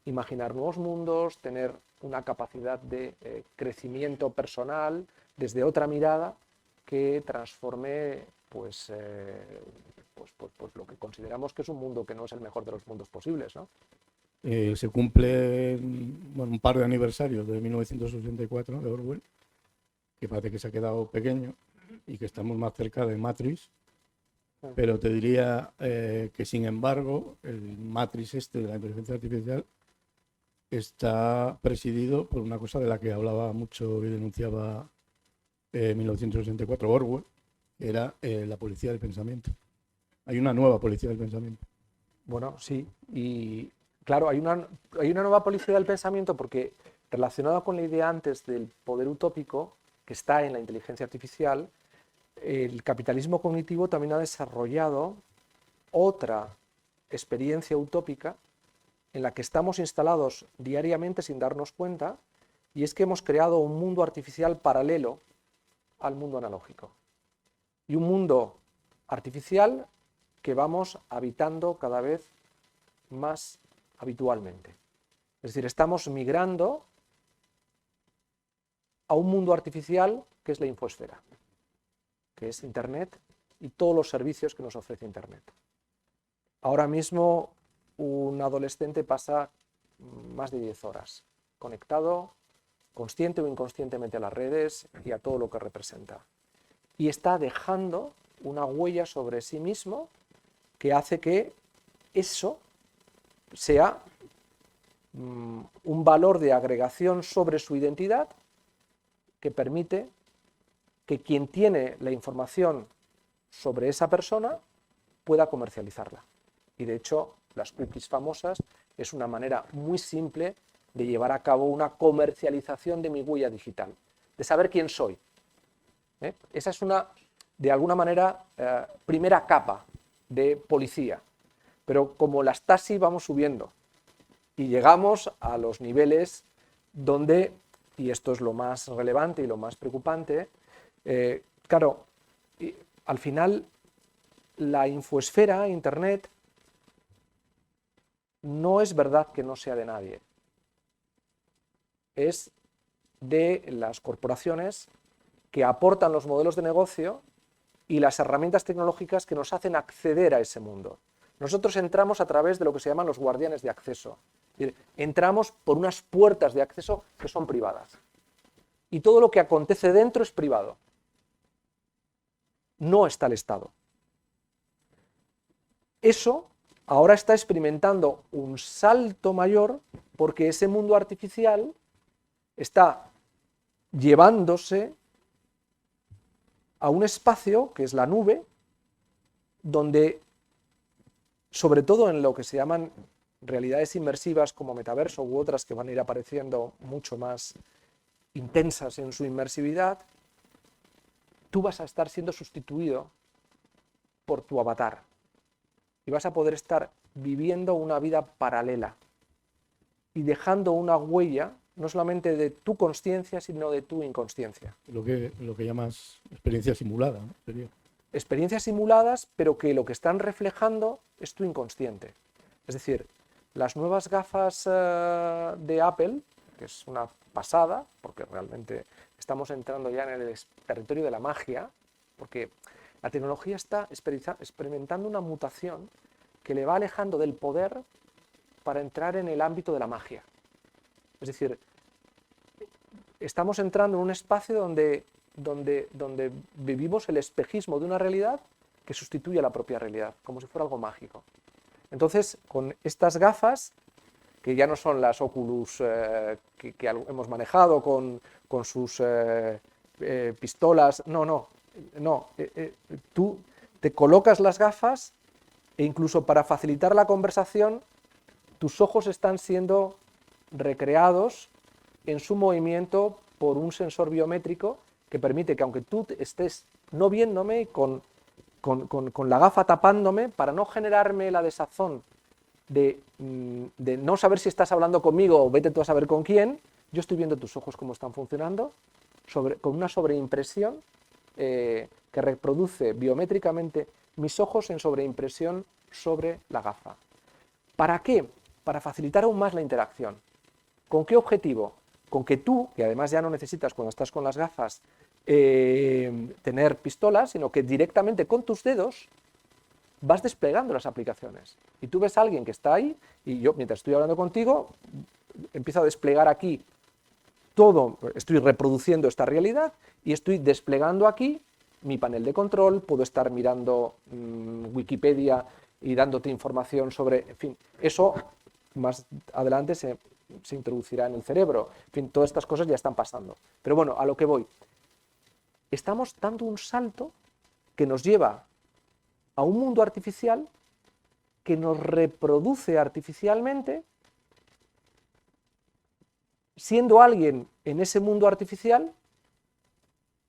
imaginar nuevos mundos, tener una capacidad de crecimiento personal desde otra mirada que transforme pues lo que consideramos que es un mundo que no es el mejor de los mundos posibles, ¿no? Se cumple un par de aniversarios de 1984 de Orwell, que parece que se ha quedado pequeño y que estamos más cerca de Matrix, pero te diría que sin embargo el Matrix de la inteligencia artificial está presidido por una cosa de la que hablaba mucho y denunciaba 1984 Orwell, que era la policía del pensamiento. Hay una nueva policía del pensamiento. Bueno, sí, y claro, hay una nueva policía del pensamiento porque, relacionado con la idea antes del poder utópico que está en la inteligencia artificial, el capitalismo cognitivo también ha desarrollado otra experiencia utópica en la que estamos instalados diariamente sin darnos cuenta, y es que hemos creado un mundo artificial paralelo al mundo analógico. Y un mundo artificial que vamos habitando cada vez más habitualmente. Es decir, estamos migrando a un mundo artificial que es la infosfera, que es Internet y todos los servicios que nos ofrece Internet. Ahora mismo un adolescente pasa más de 10 horas conectado, consciente o inconscientemente, a las redes y a todo lo que representa. Y está dejando una huella sobre sí mismo que hace que eso sea un valor de agregación sobre su identidad que permite que quien tiene la información sobre esa persona pueda comercializarla. Y de hecho, las cookies famosas es una manera muy simple de llevar a cabo una comercialización de mi huella digital, de saber quién soy. Esa es una, de alguna manera, primera capa de policía. Pero como las Stasi vamos subiendo y llegamos a los niveles donde, y esto es lo más relevante y lo más preocupante, claro, al final la infoesfera, Internet, no es verdad que no sea de nadie. Es de las corporaciones que aportan los modelos de negocio y las herramientas tecnológicas que nos hacen acceder a ese mundo. Nosotros entramos a través de lo que se llaman los guardianes de acceso. Es decir, entramos por unas puertas de acceso que son privadas. Y todo lo que acontece dentro es privado. No está el Estado. Eso ahora está experimentando un salto mayor porque ese mundo artificial está llevándose a un espacio que es la nube, donde, sobre todo en lo que se llaman realidades inmersivas como metaverso u otras que van a ir apareciendo mucho más intensas en su inmersividad, tú vas a estar siendo sustituido por tu avatar y vas a poder estar viviendo una vida paralela y dejando una huella no solamente de tu consciencia, sino de tu inconsciencia. Lo que llamas experiencia simulada, ¿no? Sería. Experiencias simuladas, pero que lo que están reflejando es tu inconsciente. Es decir, las nuevas gafas de Apple, que es una pasada, porque realmente estamos entrando ya en el territorio de la magia, porque la tecnología está experimentando una mutación que le va alejando del poder para entrar en el ámbito de la magia. Es decir, estamos entrando en un espacio donde vivimos el espejismo de una realidad que sustituye a la propia realidad, como si fuera algo mágico. Entonces, con estas gafas, que ya no son las Oculus que hemos manejado con sus pistolas, tú te colocas las gafas e incluso para facilitar la conversación, tus ojos están siendo recreados en su movimiento por un sensor biométrico que permite que, aunque tú estés no viéndome, con la gafa tapándome, para no generarme la desazón de no saber si estás hablando conmigo o vete tú a saber con quién, yo estoy viendo tus ojos cómo están funcionando, con una sobreimpresión que reproduce biométricamente mis ojos en sobreimpresión sobre la gafa. ¿Para qué? Para facilitar aún más la interacción. ¿Con qué objetivo? Con que tú, que además ya no necesitas cuando estás con las gafas tener pistolas, sino que directamente con tus dedos vas desplegando las aplicaciones. Y tú ves a alguien que está ahí y yo, mientras estoy hablando contigo, empiezo a desplegar aquí todo, estoy reproduciendo esta realidad y estoy desplegando aquí mi panel de control, puedo estar mirando Wikipedia y dándote información sobre, en fin, eso más adelante se introducirá en el cerebro. En fin, todas estas cosas ya están pasando. Pero bueno, a lo que voy. Estamos dando un salto que nos lleva a un mundo artificial que nos reproduce artificialmente, siendo alguien en ese mundo artificial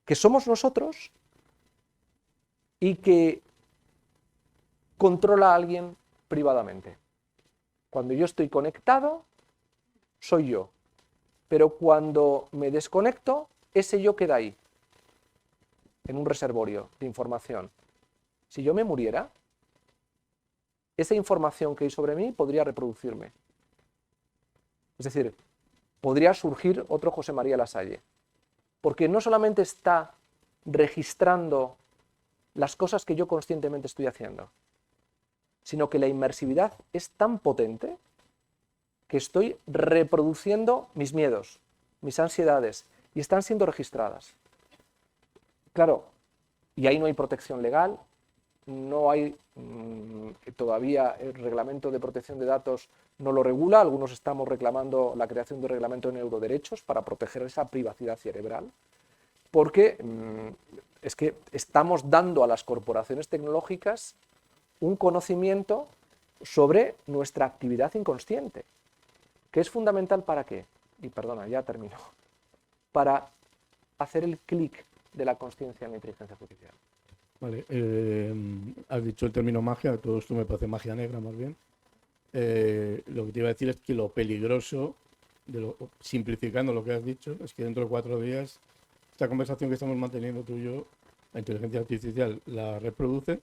que somos nosotros, y que controla a alguien privadamente. Cuando yo estoy conectado, soy yo, pero cuando me desconecto, ese yo queda ahí, en un reservorio de información. Si yo me muriera, esa información que hay sobre mí podría reproducirme. Es decir, podría surgir otro José María Lasalle, porque no solamente está registrando las cosas que yo conscientemente estoy haciendo, sino que la inmersividad es tan potente que estoy reproduciendo mis miedos, mis ansiedades, y están siendo registradas. Claro, y ahí no hay protección legal, no hay todavía el reglamento de protección de datos no lo regula, algunos estamos reclamando la creación de un reglamento de neuroderechos para proteger esa privacidad cerebral, porque es que estamos dando a las corporaciones tecnológicas un conocimiento sobre nuestra actividad inconsciente, que es fundamental ¿para qué? Y perdona, ya termino. Para hacer el clic de la consciencia en la inteligencia artificial. Vale, has dicho el término magia, todo esto me parece magia negra más bien. Lo que te iba a decir es que lo peligroso, simplificando lo que has dicho, es que dentro de 4 días esta conversación que estamos manteniendo tú y yo, la inteligencia artificial la reproduce,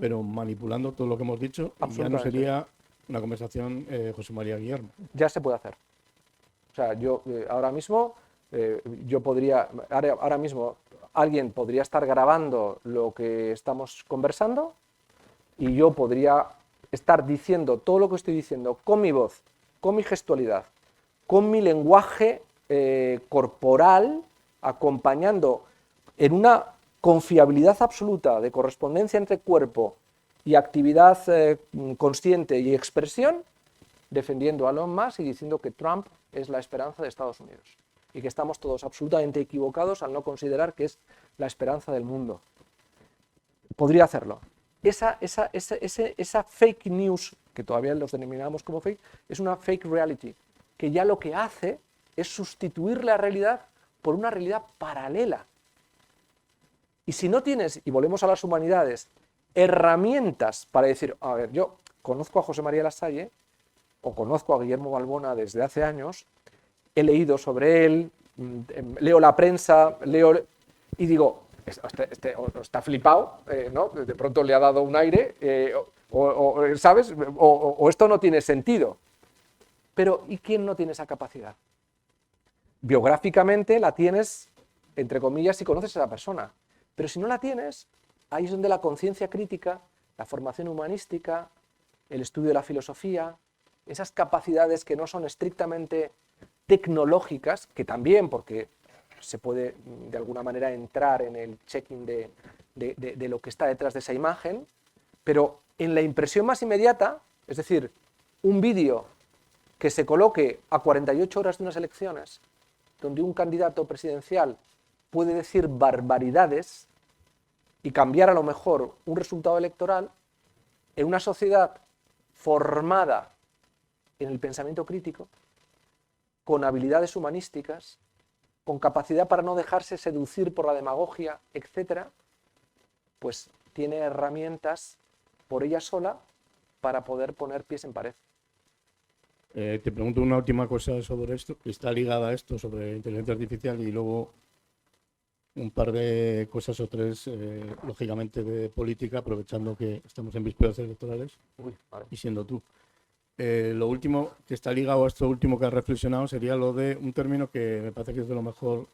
pero manipulando todo lo que hemos dicho, ya no sería una conversación José María Guillermo. Ya se puede hacer. O sea, yo ahora mismo, ahora mismo alguien podría estar grabando lo que estamos conversando y yo podría estar diciendo todo lo que estoy diciendo con mi voz, con mi gestualidad, con mi lenguaje corporal, acompañando en una confiabilidad absoluta de correspondencia entre cuerpo y actividad consciente y expresión, defendiendo a Elon Musk y diciendo que Trump es la esperanza de Estados Unidos y que estamos todos absolutamente equivocados al no considerar que es la esperanza del mundo. Podría hacerlo. Esa fake news, que todavía los denominamos como fake, es una fake reality, que ya lo que hace es sustituir la realidad por una realidad paralela. Y si no tienes, y volvemos a las humanidades, herramientas para decir, a ver, yo conozco a José María Lasalle, o conozco a Guillermo Balbona desde hace años, he leído sobre él, leo la prensa, y digo, está flipado, ¿no? De pronto le ha dado un aire, ¿sabes? O esto no tiene sentido. Pero, ¿y quién no tiene esa capacidad? Biográficamente la tienes, entre comillas, si conoces a esa persona. Pero si no la tienes, ahí es donde la conciencia crítica, la formación humanística, el estudio de la filosofía, esas capacidades que no son estrictamente tecnológicas, que también, porque se puede de alguna manera entrar en el checking de lo que está detrás de esa imagen, pero en la impresión más inmediata, es decir, un vídeo que se coloque a 48 horas de unas elecciones, donde un candidato presidencial puede decir barbaridades y cambiar a lo mejor un resultado electoral, en una sociedad formada en el pensamiento crítico, con habilidades humanísticas, con capacidad para no dejarse seducir por la demagogia, etc., pues tiene herramientas por ella sola para poder poner pies en pared. Te pregunto una última cosa sobre esto, que está ligada a esto, sobre inteligencia artificial, y luego un par de cosas o tres, lógicamente, de política, aprovechando que estamos en vísperas electorales. Vale. Y siendo tú. Lo último que está ligado a esto último que has reflexionado sería lo de un término que me parece que es de lo mejor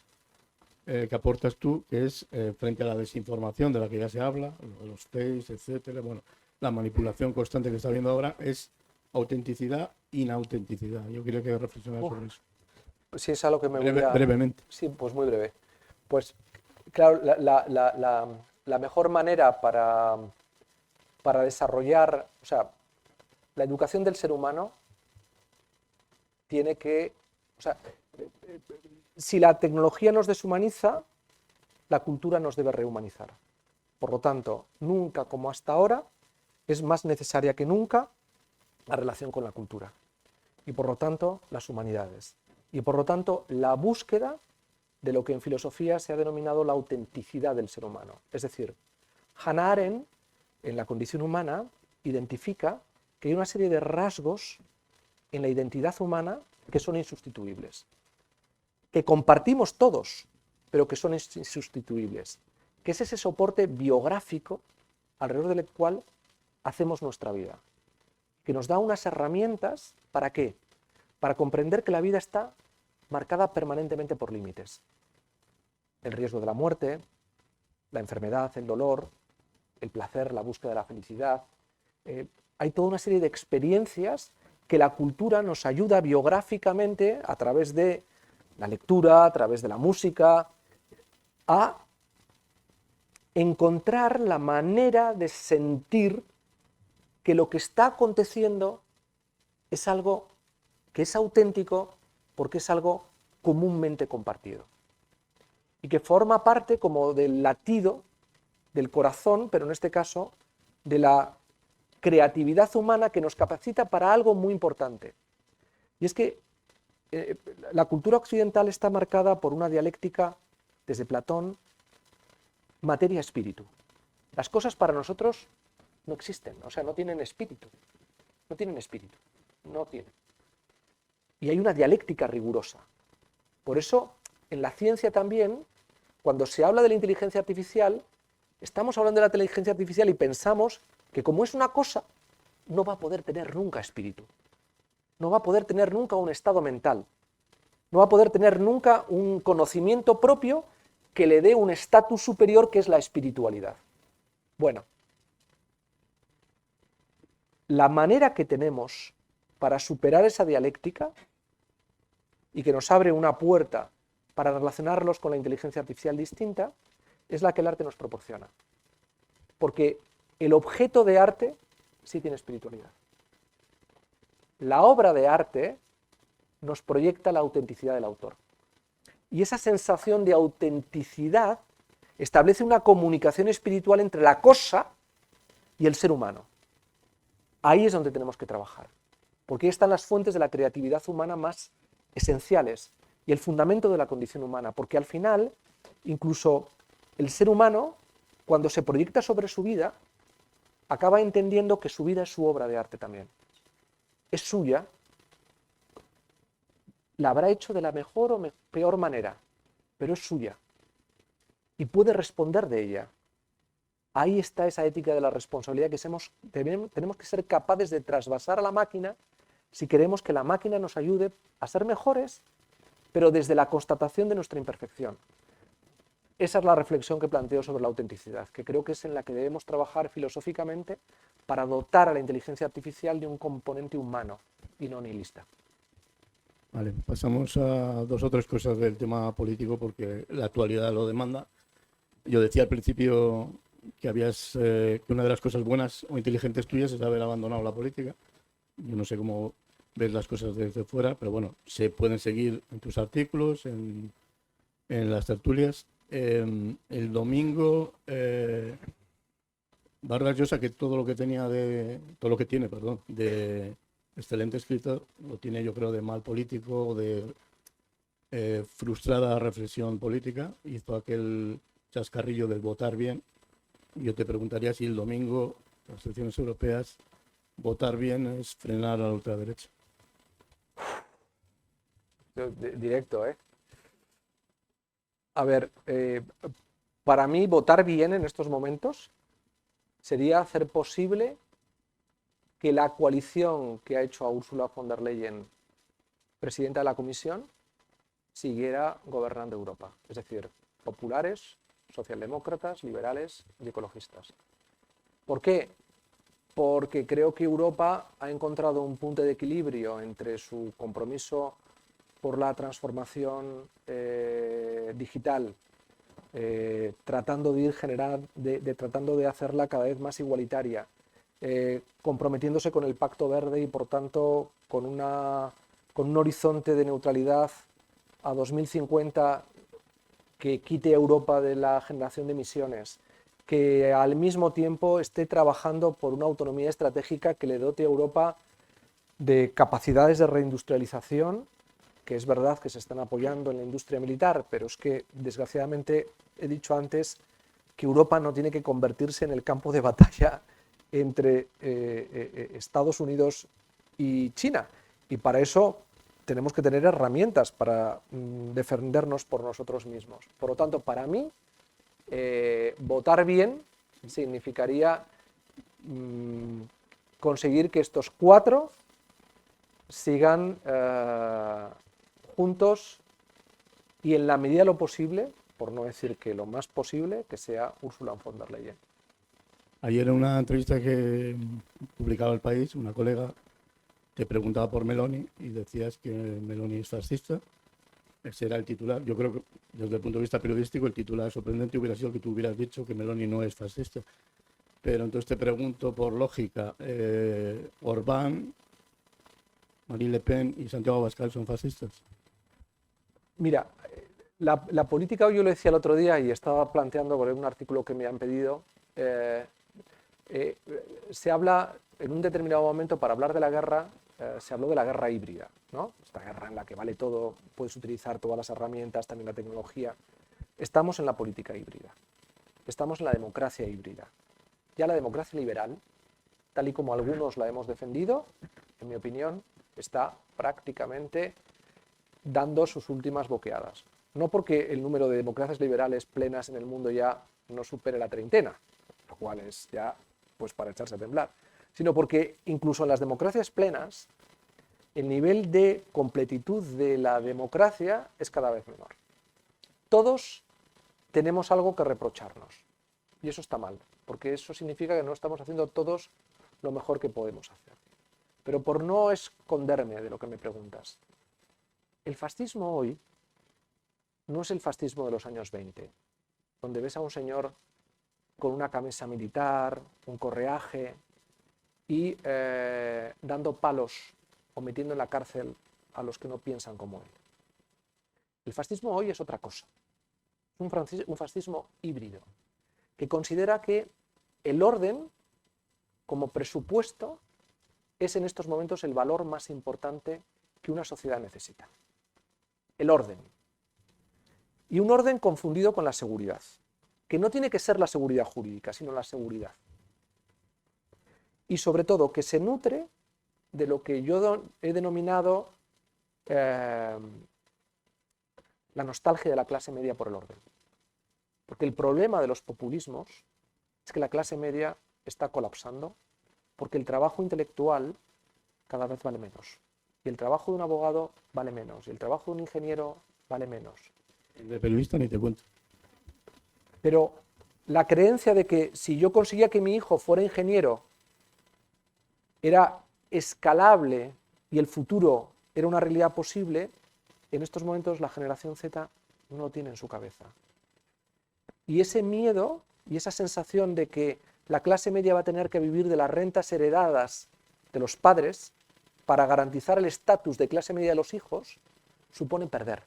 que aportas tú, que es frente a la desinformación de la que ya se habla, los fakes, etcétera, bueno, la manipulación constante que está habiendo ahora, es autenticidad, inautenticidad. Yo quería que reflexionaras sobre eso. Sí, es algo que me voy a... Brevemente. Sí, pues muy breve. Pues, claro, la mejor manera para desarrollar, o sea, la educación del ser humano tiene que, o sea, si la tecnología nos deshumaniza, la cultura nos debe rehumanizar. Por lo tanto, nunca como hasta ahora es más necesaria que nunca la relación con la cultura. Y por lo tanto, las humanidades. Y por lo tanto, la búsqueda de lo que en filosofía se ha denominado la autenticidad del ser humano. Es decir, Hannah Arendt, en La condición humana, identifica que hay una serie de rasgos en la identidad humana que son insustituibles, que compartimos todos, pero que son insustituibles, que es ese soporte biográfico alrededor del cual hacemos nuestra vida, que nos da unas herramientas, ¿para qué? Para comprender que la vida está marcada permanentemente por límites. El riesgo de la muerte, la enfermedad, el dolor, el placer, la búsqueda de la felicidad. Hay toda una serie de experiencias que la cultura nos ayuda biográficamente, a través de la lectura, a través de la música, a encontrar la manera de sentir que lo que está aconteciendo es algo que es auténtico porque es algo comúnmente compartido y que forma parte como del latido del corazón, pero en este caso de la creatividad humana que nos capacita para algo muy importante. Y es que la cultura occidental está marcada por una dialéctica, desde Platón, materia-espíritu. Las cosas para nosotros no existen, o sea, no tienen espíritu. No tienen espíritu, no tienen. Y hay una dialéctica rigurosa. Por eso, en la ciencia también, cuando se habla de la inteligencia artificial, estamos hablando de la inteligencia artificial y pensamos que como es una cosa, no va a poder tener nunca espíritu. No va a poder tener nunca un estado mental. No va a poder tener nunca un conocimiento propio que le dé un estatus superior que es la espiritualidad. Bueno, la manera que tenemos para superar esa dialéctica y que nos abre una puerta para relacionarlos con la inteligencia artificial distinta es la que el arte nos proporciona. Porque el objeto de arte sí tiene espiritualidad. La obra de arte nos proyecta la autenticidad del autor. Y esa sensación de autenticidad establece una comunicación espiritual entre la cosa y el ser humano. Ahí es donde tenemos que trabajar, porque ahí están las fuentes de la creatividad humana más esenciales y el fundamento de la condición humana, porque al final, incluso el ser humano, cuando se proyecta sobre su vida, acaba entendiendo que su vida es su obra de arte también. Es suya, la habrá hecho de la mejor o peor manera, pero es suya y puede responder de ella. Ahí está esa ética de la responsabilidad que tenemos que ser capaces de trasvasar a la máquina si queremos que la máquina nos ayude a ser mejores, pero desde la constatación de nuestra imperfección. Esa es la reflexión que planteo sobre la autenticidad, que creo que es en la que debemos trabajar filosóficamente para dotar a la inteligencia artificial de un componente humano y no nihilista. Vale, pasamos a dos o tres cosas del tema político porque la actualidad lo demanda. Yo decía al principio que que una de las cosas buenas o inteligentes tuyas es haber abandonado la política. Yo no sé cómo ves las cosas desde fuera, pero bueno, se pueden seguir en tus artículos, en las tertulias. El domingo, Vargas Llosa, que todo lo que tiene, de excelente escritor, lo tiene yo creo de mal político o de frustrada reflexión política, hizo aquel chascarrillo del votar bien. Yo te preguntaría si el domingo, las elecciones europeas, votar bien es frenar a la ultraderecha. Directo, ¿eh? A ver, para mí votar bien en estos momentos sería hacer posible que la coalición que ha hecho a Ursula von der Leyen presidenta de la Comisión siguiera gobernando Europa. Es decir, populares, socialdemócratas, liberales y ecologistas. ¿Por qué? Porque creo que Europa ha encontrado un punto de equilibrio entre su compromiso por la transformación digital, tratando de hacerla cada vez más igualitaria, comprometiéndose con el Pacto Verde y por tanto con un horizonte de neutralidad a 2050 que quite a Europa de la generación de emisiones, que al mismo tiempo esté trabajando por una autonomía estratégica que le dote a Europa de capacidades de reindustrialización, que es verdad que se están apoyando en la industria militar, pero es que desgraciadamente he dicho antes que Europa no tiene que convertirse en el campo de batalla entre Estados Unidos y China. Y para eso tenemos que tener herramientas para defendernos por nosotros mismos. Por lo tanto, para mí, votar bien significaría conseguir que estos 4 sigan juntos y en la medida de lo posible, por no decir que lo más posible, que sea Ursula von der Leyen. Ayer en una entrevista que publicaba El País, una colega te preguntaba por Meloni y decías que Meloni es fascista. Ese era el titular. Yo creo que desde el punto de vista periodístico el titular sorprendente hubiera sido que tú hubieras dicho que Meloni no es fascista. Pero entonces te pregunto por lógica, Orbán, Marine Le Pen y Santiago Abascal son fascistas. Mira, la política, yo lo decía el otro día y estaba planteando por un artículo que me han pedido, se habla en un determinado momento, para hablar de la guerra, se habló de la guerra híbrida, ¿no? Esta guerra en la que vale todo, puedes utilizar todas las herramientas, también la tecnología. Estamos en la política híbrida, estamos en la democracia híbrida. Ya la democracia liberal, tal y como algunos la hemos defendido, en mi opinión, está prácticamente dando sus últimas boqueadas. No porque el número de democracias liberales plenas en el mundo ya no supere la treintena, lo cual es ya pues para echarse a temblar, sino porque incluso en las democracias plenas el nivel de completitud de la democracia es cada vez menor. Todos tenemos algo que reprocharnos y eso está mal, porque eso significa que no estamos haciendo todos lo mejor que podemos hacer. Pero por no esconderme de lo que me preguntas, el fascismo hoy no es el fascismo de los años 20, donde ves a un señor con una camisa militar, un correaje y dando palos o metiendo en la cárcel a los que no piensan como él. El fascismo hoy es otra cosa, un fascismo híbrido, que considera que el orden como presupuesto es en estos momentos el valor más importante que una sociedad necesita. El orden. Y un orden confundido con la seguridad, que no tiene que ser la seguridad jurídica, sino la seguridad. Y sobre todo que se nutre de lo que yo he denominado la nostalgia de la clase media por el orden. Porque el problema de los populismos es que la clase media está colapsando porque el trabajo intelectual cada vez vale menos. Y el trabajo de un abogado vale menos. Y el trabajo de un ingeniero vale menos. De periodista ni te cuento. Pero la creencia de que si yo conseguía que mi hijo fuera ingeniero era escalable y el futuro era una realidad posible, en estos momentos la generación Z no lo tiene en su cabeza. Y ese miedo y esa sensación de que la clase media va a tener que vivir de las rentas heredadas de los padres para garantizar el estatus de clase media de los hijos, supone perder.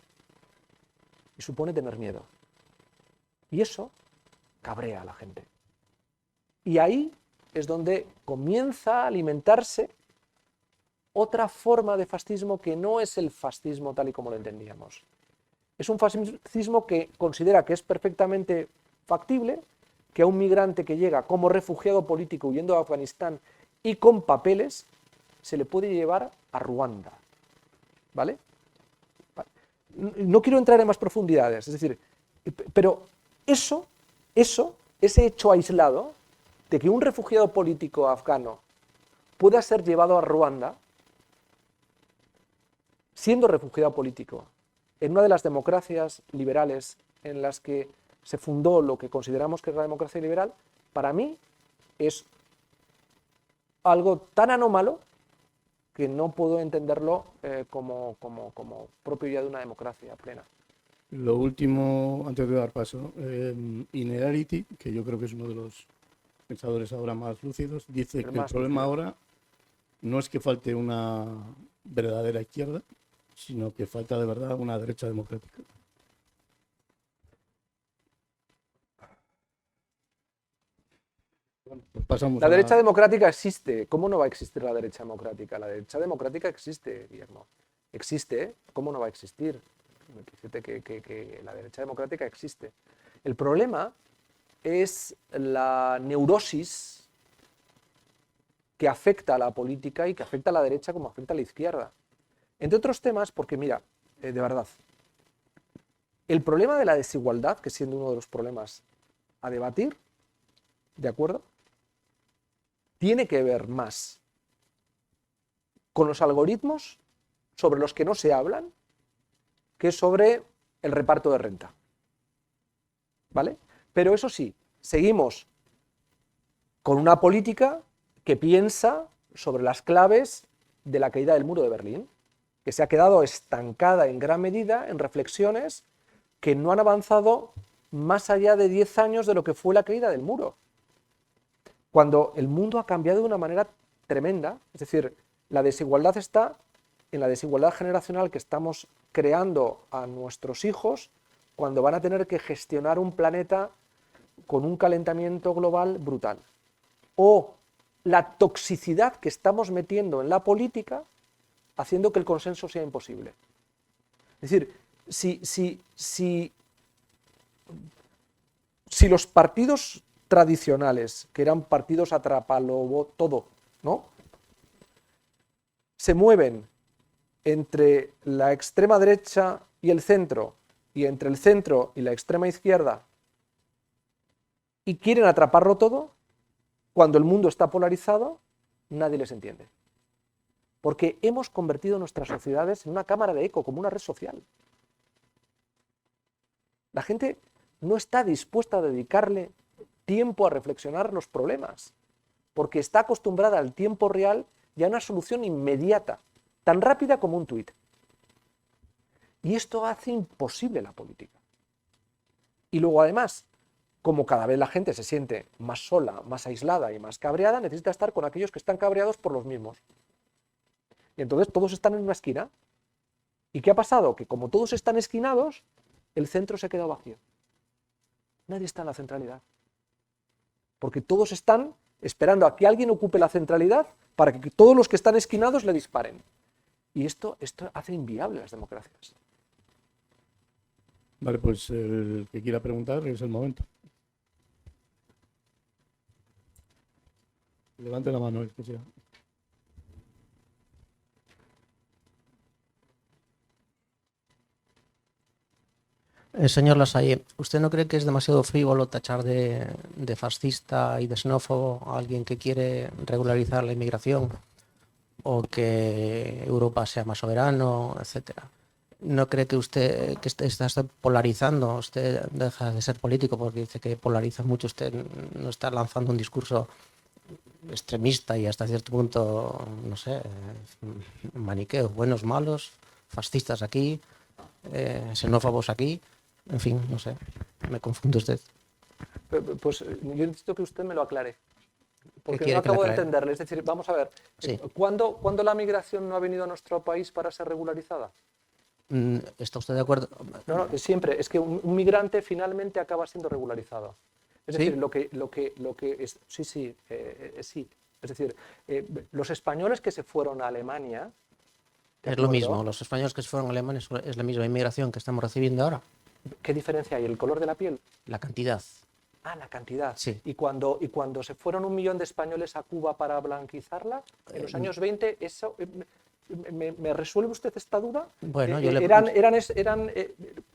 Y supone tener miedo. Y eso cabrea a la gente. Y ahí es donde comienza a alimentarse otra forma de fascismo que no es el fascismo tal y como lo entendíamos. Es un fascismo que considera que es perfectamente factible que a un migrante que llega como refugiado político huyendo de Afganistán y con papeles se le puede llevar a Ruanda. ¿Vale? No quiero entrar en más profundidades, es decir, pero ese hecho aislado de que un refugiado político afgano pueda ser llevado a Ruanda, siendo refugiado político, en una de las democracias liberales en las que se fundó lo que consideramos que es la democracia liberal, para mí es algo tan anómalo que no puedo entenderlo como propio ya de una democracia plena. Lo último, antes de dar paso, Inerarity, que yo creo que es uno de los pensadores ahora más lúcidos, dice que el problema ahora no es que falte una verdadera izquierda, sino que falta de verdad una derecha democrática. Bueno, pues pasamos la derecha democrática existe. ¿Cómo no va a existir la derecha democrática? La derecha democrática existe, Guillermo. Existe, ¿eh? ¿Cómo no va a existir? Que la derecha democrática existe. El problema es la neurosis que afecta a la política y que afecta a la derecha como afecta a la izquierda. Entre otros temas, porque mira, de verdad, el problema de la desigualdad, que siendo uno de los problemas a debatir, ¿de acuerdo?, tiene que ver más con los algoritmos sobre los que no se hablan que sobre el reparto de renta. ¿Vale? Pero eso sí, seguimos con una política que piensa sobre las claves de la caída del muro de Berlín, que se ha quedado estancada en gran medida en reflexiones que no han avanzado más allá de 10 años de lo que fue la caída del muro. Cuando el mundo ha cambiado de una manera tremenda, es decir, la desigualdad está en la desigualdad generacional que estamos creando a nuestros hijos cuando van a tener que gestionar un planeta con un calentamiento global brutal. O la toxicidad que estamos metiendo en la política haciendo que el consenso sea imposible. Es decir, si los partidos tradicionales, que eran partidos atrapalo todo, ¿no?, se mueven entre la extrema derecha y el centro, y entre el centro y la extrema izquierda, y quieren atraparlo todo, cuando el mundo está polarizado, nadie les entiende. Porque hemos convertido nuestras sociedades en una cámara de eco, como una red social. La gente no está dispuesta a dedicarle tiempo a reflexionar los problemas, porque está acostumbrada al tiempo real y a una solución inmediata, tan rápida como un tuit. Y esto hace imposible la política. Y luego, además, como cada vez la gente se siente más sola, más aislada y más cabreada, necesita estar con aquellos que están cabreados por los mismos. Y entonces todos están en una esquina. ¿Y qué ha pasado? Que como todos están esquinados, el centro se ha quedado vacío. Nadie está en la centralidad. Porque todos están esperando a que alguien ocupe la centralidad para que todos los que están esquinados le disparen. Y esto hace inviable las democracias. Vale, pues el que quiera preguntar es el momento. Levante la mano, el que sea. Señor Lasalle, ¿usted no cree que es demasiado frívolo tachar de fascista y de xenófobo a alguien que quiere regularizar la inmigración o que Europa sea más soberano, etcétera? ¿No cree que usted que está polarizando? Usted deja de ser político porque dice que polariza mucho. Usted no está lanzando un discurso extremista y hasta cierto punto, no sé, maniqueo, buenos, malos, fascistas aquí, xenófobos aquí. En fin, no sé, me confunde usted. Pues yo necesito que usted me lo aclare, porque quiere no que le acabo de aclare? entenderle. Es decir, vamos a ver, Sí. ¿cuándo la migración no ha venido a nuestro país para ser regularizada? ¿Está usted de acuerdo? No, siempre. Es que un migrante finalmente acaba siendo regularizado. Es ¿Sí? decir, lo que es, sí. Es decir, los españoles que se fueron a Alemania... ¿de Es lo acuerdo? mismo, los españoles que se fueron alemanes es la misma inmigración que estamos recibiendo ahora. ¿Qué diferencia hay? ¿El color de la piel? La cantidad. Ah, la cantidad. Sí. ¿Y cuando se fueron 1 millón de españoles a Cuba para blanquizarla, en los años 20, eso... ¿Me resuelve usted esta duda? Bueno,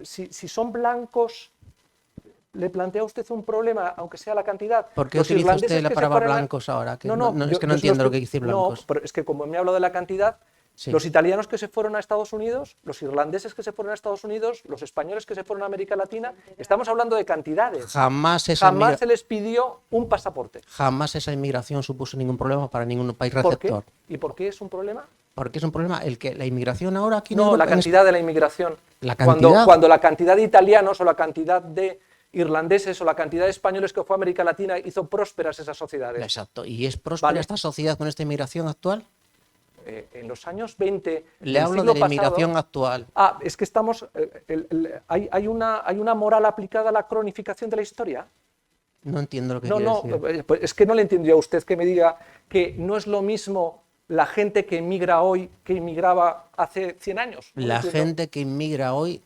si son blancos, ¿le plantea usted un problema, aunque sea la cantidad? ¿Por qué Los utiliza irlandeses usted la que se palabra fueron blancos ahora? Que es que no entiendo lo que dice blancos. No, pero es que como me ha hablado de la cantidad, Sí. los italianos que se fueron a Estados Unidos, los irlandeses que se fueron a Estados Unidos, los españoles que se fueron a América Latina, estamos hablando de cantidades. Jamás Jamás se les pidió un pasaporte. jamás esa inmigración supuso ningún problema para ningún país ¿Por qué? receptor. ¿Y por qué es un problema? Porque es un problema el que la inmigración ahora aquí en No, Europa, la cantidad de la inmigración. ¿La cantidad? Cuando la cantidad de italianos o la cantidad de irlandeses o la cantidad de españoles que fue a América Latina hizo prósperas esas sociedades. Exacto. ¿Y es próspera Vale. esta sociedad con esta inmigración actual? En los años 20 Le del hablo siglo de la inmigración pasado, actual. es que estamos... hay una moral aplicada a la cronificación de la historia. No entiendo lo que No, quiere decir. pues es que no le entiendo yo a usted que me diga que no es lo mismo la gente que emigra hoy que emigraba hace 100 años. No lo La entiendo. gente que emigra hoy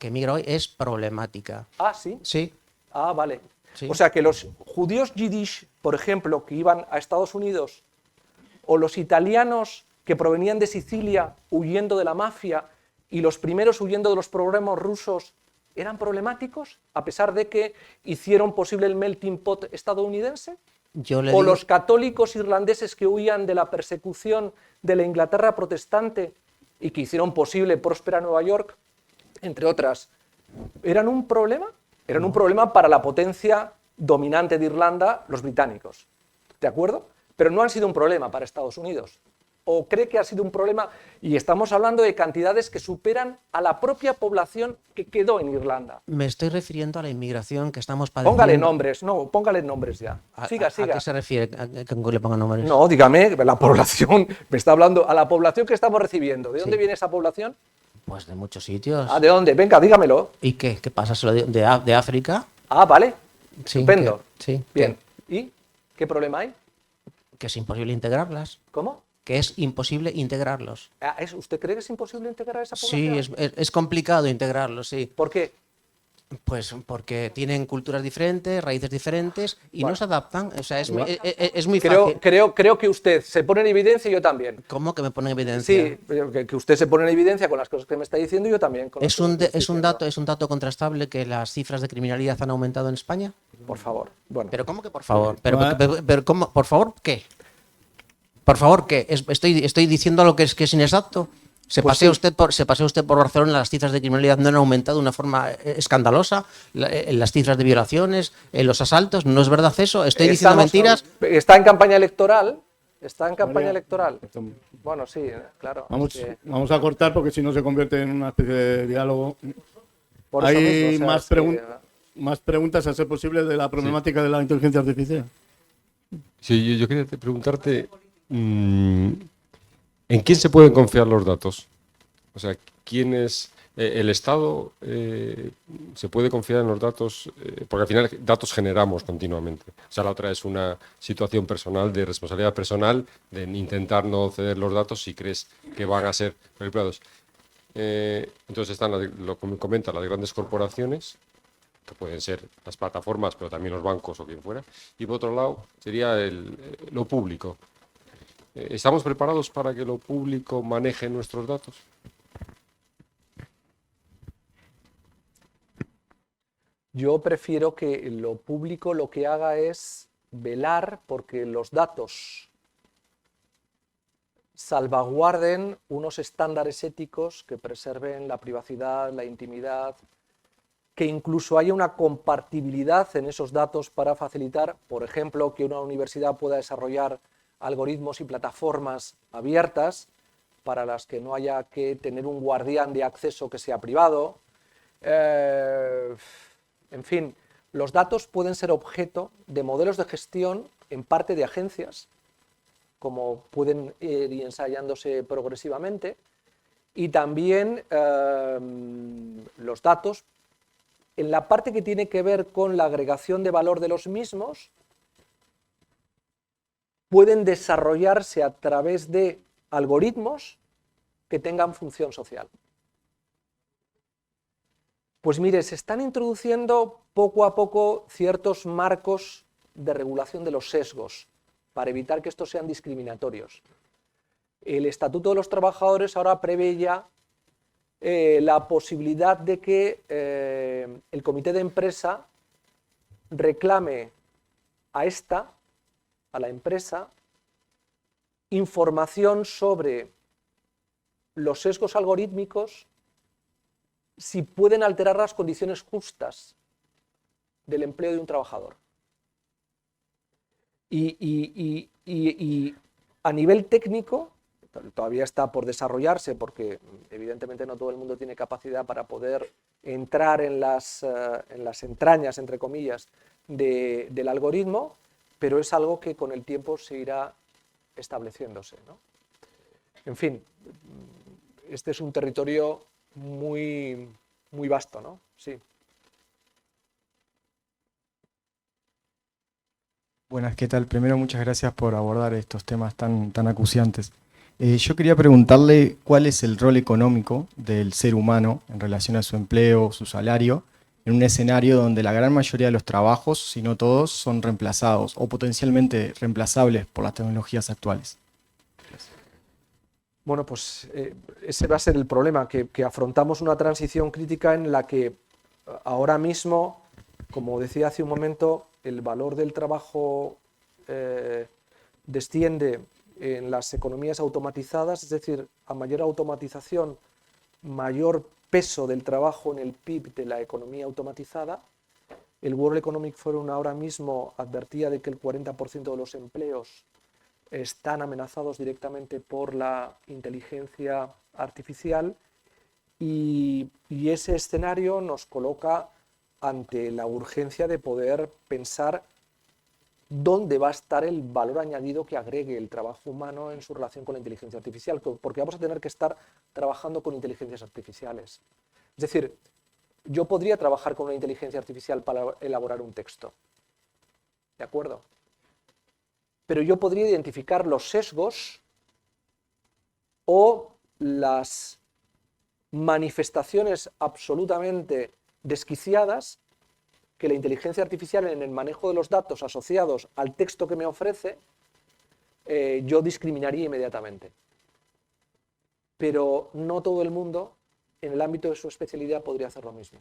es problemática. Ah, sí. Sí. Ah, vale. Sí. O sea que los judíos yiddish, por ejemplo, que iban a Estados Unidos, o los italianos que provenían de Sicilia huyendo de la mafia y los primeros huyendo de los programas rusos, ¿eran problemáticos a pesar de que hicieron posible el melting pot estadounidense? Yo le ¿O digo, los católicos irlandeses que huían de la persecución de la Inglaterra protestante y que hicieron posible próspera Nueva York, entre otras, eran un problema? Eran un problema para la potencia dominante de Irlanda, los británicos. ¿De acuerdo? Pero no han sido un problema para Estados Unidos. ¿O cree que ha sido un problema? Y estamos hablando de cantidades que superan a la propia población que quedó en Irlanda. me estoy refiriendo a la inmigración que estamos padeciendo. Póngale nombres ya. Siga, ¿A siga. qué se refiere? ¿A que le ponga nombres? No, dígame, la población, me está hablando a la población que estamos recibiendo. ¿De dónde viene esa población? Pues de muchos sitios. ¿De dónde? Venga, dígamelo. ¿Y qué? ¿Qué pasa? ¿Se lo de África? Vale. Sí, Estupendo. Sí. Bien. ¿Y qué problema hay? Que es imposible integrarlas. ¿Cómo? Que es imposible integrarlos. ¿Usted cree que es imposible integrar a esa población? Sí, es complicado integrarlos, sí. ¿Por qué? Pues porque tienen culturas diferentes, raíces diferentes y Bueno. no se adaptan. O sea, es muy Creo, fácil. creo que usted se pone en evidencia y yo también. ¿Cómo que me pone en evidencia? Sí, que usted se pone en evidencia con las cosas que me está diciendo y yo también. Con las ¿Es cosas que estoy diciendo. es un dato contrastable que las cifras de criminalidad han aumentado en España? Por favor. Bueno. ¿Pero cómo que por favor? ¿Pero cómo? ¿Por favor qué? ¿Por favor qué? ¿Estoy diciendo lo que es inexacto? Se pasea usted por Barcelona, las cifras de criminalidad no han aumentado de una forma escandalosa, las cifras de violaciones, los asaltos, ¿no es verdad eso? ¿Estoy diciendo mentiras? Está en campaña electoral. Está en campaña María, electoral. Bueno, sí, claro. Vamos a cortar porque si no se convierte en una especie de diálogo. Por eso Hay mismo, o sea, más, es que- más preguntas a ser posible de la problemática de la inteligencia artificial. Sí, yo quería preguntarte, ¿en quién se pueden confiar los datos? O sea, ¿quién es el Estado? ¿Se puede confiar en los datos? Porque al final datos generamos continuamente. O sea, la otra es una situación personal, de responsabilidad personal, de intentar no ceder los datos si crees que van a ser manipulados. Entonces están, lo que me comenta, las grandes corporaciones, que pueden ser las plataformas, pero también los bancos o quien fuera. Y por otro lado sería lo público. ¿Estamos preparados para que lo público maneje nuestros datos? Yo prefiero que lo público lo que haga es velar porque los datos salvaguarden unos estándares éticos que preserven la privacidad, la intimidad, que incluso haya una compartibilidad en esos datos para facilitar, por ejemplo, que una universidad pueda desarrollar algoritmos y plataformas abiertas para las que no haya que tener un guardián de acceso que sea privado. En fin, los datos pueden ser objeto de modelos de gestión, en parte de agencias, como pueden ir ensayándose progresivamente, y también los datos, en la parte que tiene que ver con la agregación de valor de los mismos, pueden desarrollarse a través de algoritmos que tengan función social. Pues mire, se están introduciendo poco a poco ciertos marcos de regulación de los sesgos para evitar que estos sean discriminatorios. El Estatuto de los Trabajadores ahora prevé ya la posibilidad de que el comité de empresa reclame a la empresa, información sobre los sesgos algorítmicos si pueden alterar las condiciones justas del empleo de un trabajador. Y a nivel técnico, todavía está por desarrollarse porque evidentemente no todo el mundo tiene capacidad para poder entrar en las entrañas, entre comillas, del algoritmo, pero es algo que con el tiempo se irá estableciéndose, ¿no? En fin, este es un territorio muy, muy vasto, ¿no? Sí. Buenas, ¿qué tal? Primero, muchas gracias por abordar estos temas tan acuciantes. Yo quería preguntarle cuál es el rol económico del ser humano en relación a su empleo, su salario, en un escenario donde la gran mayoría de los trabajos, si no todos, son reemplazados o potencialmente reemplazables por las tecnologías actuales? Bueno, pues ese va a ser el problema, que afrontamos una transición crítica en la que ahora mismo, como decía hace un momento, el valor del trabajo desciende en las economías automatizadas, es decir, a mayor automatización, mayor peso del trabajo en el PIB de la economía automatizada. El World Economic Forum ahora mismo advertía de que el 40% de los empleos están amenazados directamente por la inteligencia artificial y ese escenario nos coloca ante la urgencia de poder pensar dónde va a estar el valor añadido que agregue el trabajo humano en su relación con la inteligencia artificial, porque vamos a tener que estar trabajando con inteligencias artificiales. Es decir, yo podría trabajar con una inteligencia artificial para elaborar un texto, ¿de acuerdo? Pero yo podría identificar los sesgos o las manifestaciones absolutamente desquiciadas que la inteligencia artificial en el manejo de los datos asociados al texto que me ofrece, yo discriminaría inmediatamente. Pero no todo el mundo, en el ámbito de su especialidad, podría hacer lo mismo.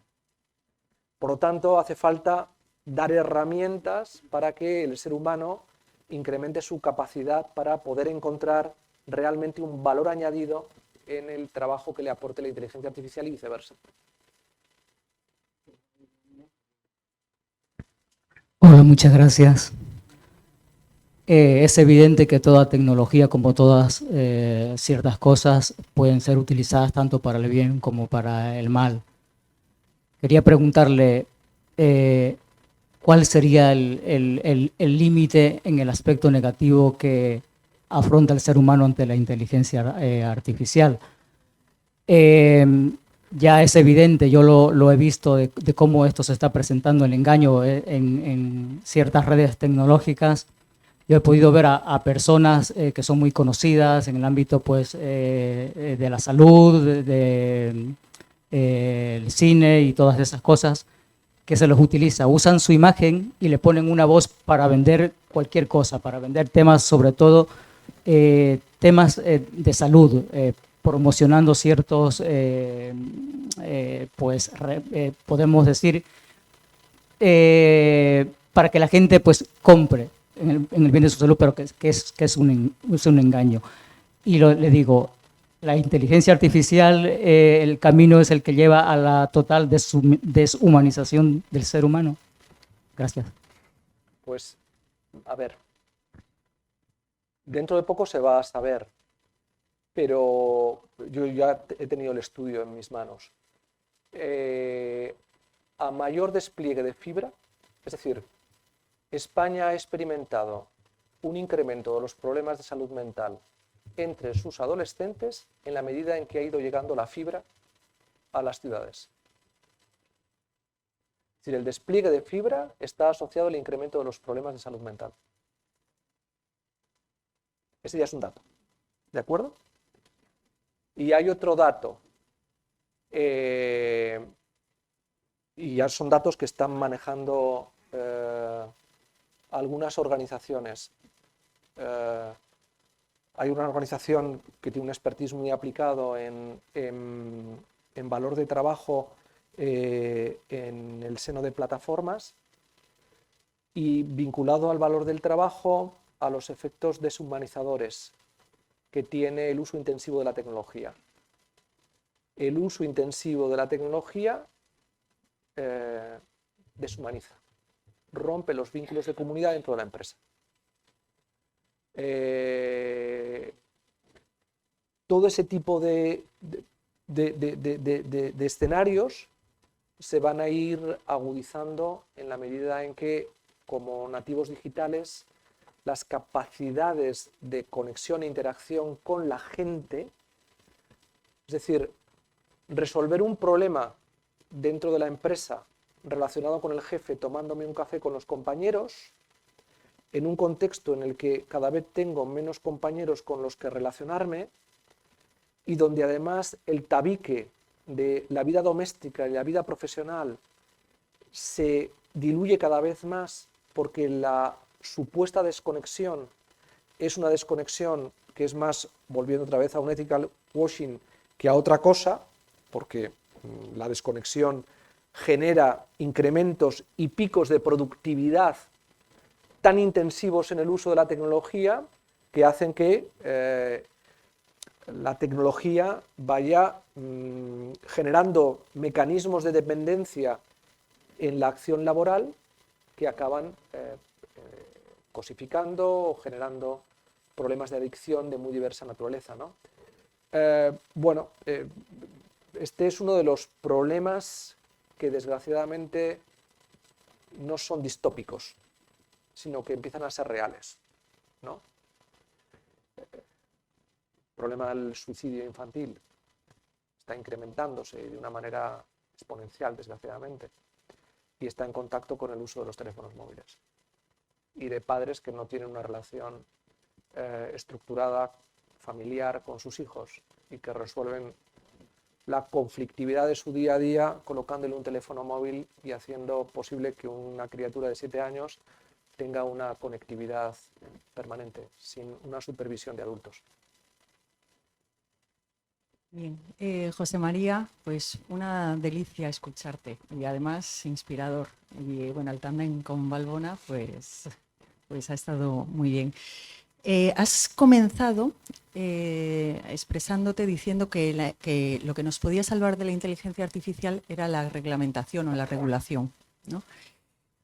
Por lo tanto, hace falta dar herramientas para que el ser humano incremente su capacidad para poder encontrar realmente un valor añadido en el trabajo que le aporte la inteligencia artificial y viceversa. Hola, muchas gracias. Es evidente que toda tecnología, como todas ciertas cosas, pueden ser utilizadas tanto para el bien como para el mal. Quería preguntarle, ¿cuál sería el límite en el aspecto negativo que afronta el ser humano ante la inteligencia artificial? Ya es evidente, yo lo he visto de cómo esto se está presentando, el engaño en ciertas redes tecnológicas. Yo he podido ver a personas que son muy conocidas en el ámbito pues, de la salud, el cine y todas esas cosas, que se los utiliza. Usan su imagen y le ponen una voz para vender cualquier cosa, para vender temas, sobre todo temas de salud, promocionando ciertos, podemos decir, para que la gente pues compre en el bien de su salud, pero que es un engaño. Y le digo, la inteligencia artificial, el camino es el que lleva a la total deshumanización del ser humano. Gracias. Pues, a ver, dentro de poco se va a saber, pero yo ya he tenido el estudio en mis manos. A mayor despliegue de fibra, es decir, España ha experimentado un incremento de los problemas de salud mental entre sus adolescentes en la medida en que ha ido llegando la fibra a las ciudades. Es decir, el despliegue de fibra está asociado al incremento de los problemas de salud mental. Ese ya es un dato, ¿de acuerdo? Y hay otro dato, y ya son datos que están manejando algunas organizaciones. Hay una organización que tiene un expertise muy aplicado en valor de trabajo en el seno de plataformas y vinculado al valor del trabajo a los efectos deshumanizadores que tiene el uso intensivo de la tecnología. El uso intensivo de la tecnología deshumaniza, rompe los vínculos de comunidad dentro de la empresa. Todo ese tipo de escenarios se van a ir agudizando en la medida en que, como nativos digitales, las capacidades de conexión e interacción con la gente, es decir, resolver un problema dentro de la empresa relacionado con el jefe tomándome un café con los compañeros, en un contexto en el que cada vez tengo menos compañeros con los que relacionarme y donde además el tabique de la vida doméstica y la vida profesional se diluye cada vez más porque la supuesta desconexión es una desconexión que es más, volviendo otra vez a un ethical washing, que a otra cosa, porque la desconexión genera incrementos y picos de productividad tan intensivos en el uso de la tecnología que hacen que la tecnología vaya generando mecanismos de dependencia en la acción laboral que acaban cosificando o generando problemas de adicción de muy diversa naturaleza, ¿no? Este es uno de los problemas que desgraciadamente no son distópicos, sino que empiezan a ser reales, ¿no? El problema del suicidio infantil está incrementándose de una manera exponencial, desgraciadamente, y está en contacto con el uso de los teléfonos móviles y de padres que no tienen una relación estructurada, familiar con sus hijos y que resuelven la conflictividad de su día a día colocándole un teléfono móvil y haciendo posible que una criatura de 7 años tenga una conectividad permanente, sin una supervisión de adultos. Bien, José María, pues una delicia escucharte y además inspirador. Y bueno, el tándem con Valbona pues ha estado muy bien. Has comenzado expresándote diciendo que lo que nos podía salvar de la inteligencia artificial era la reglamentación o la regulación, ¿no?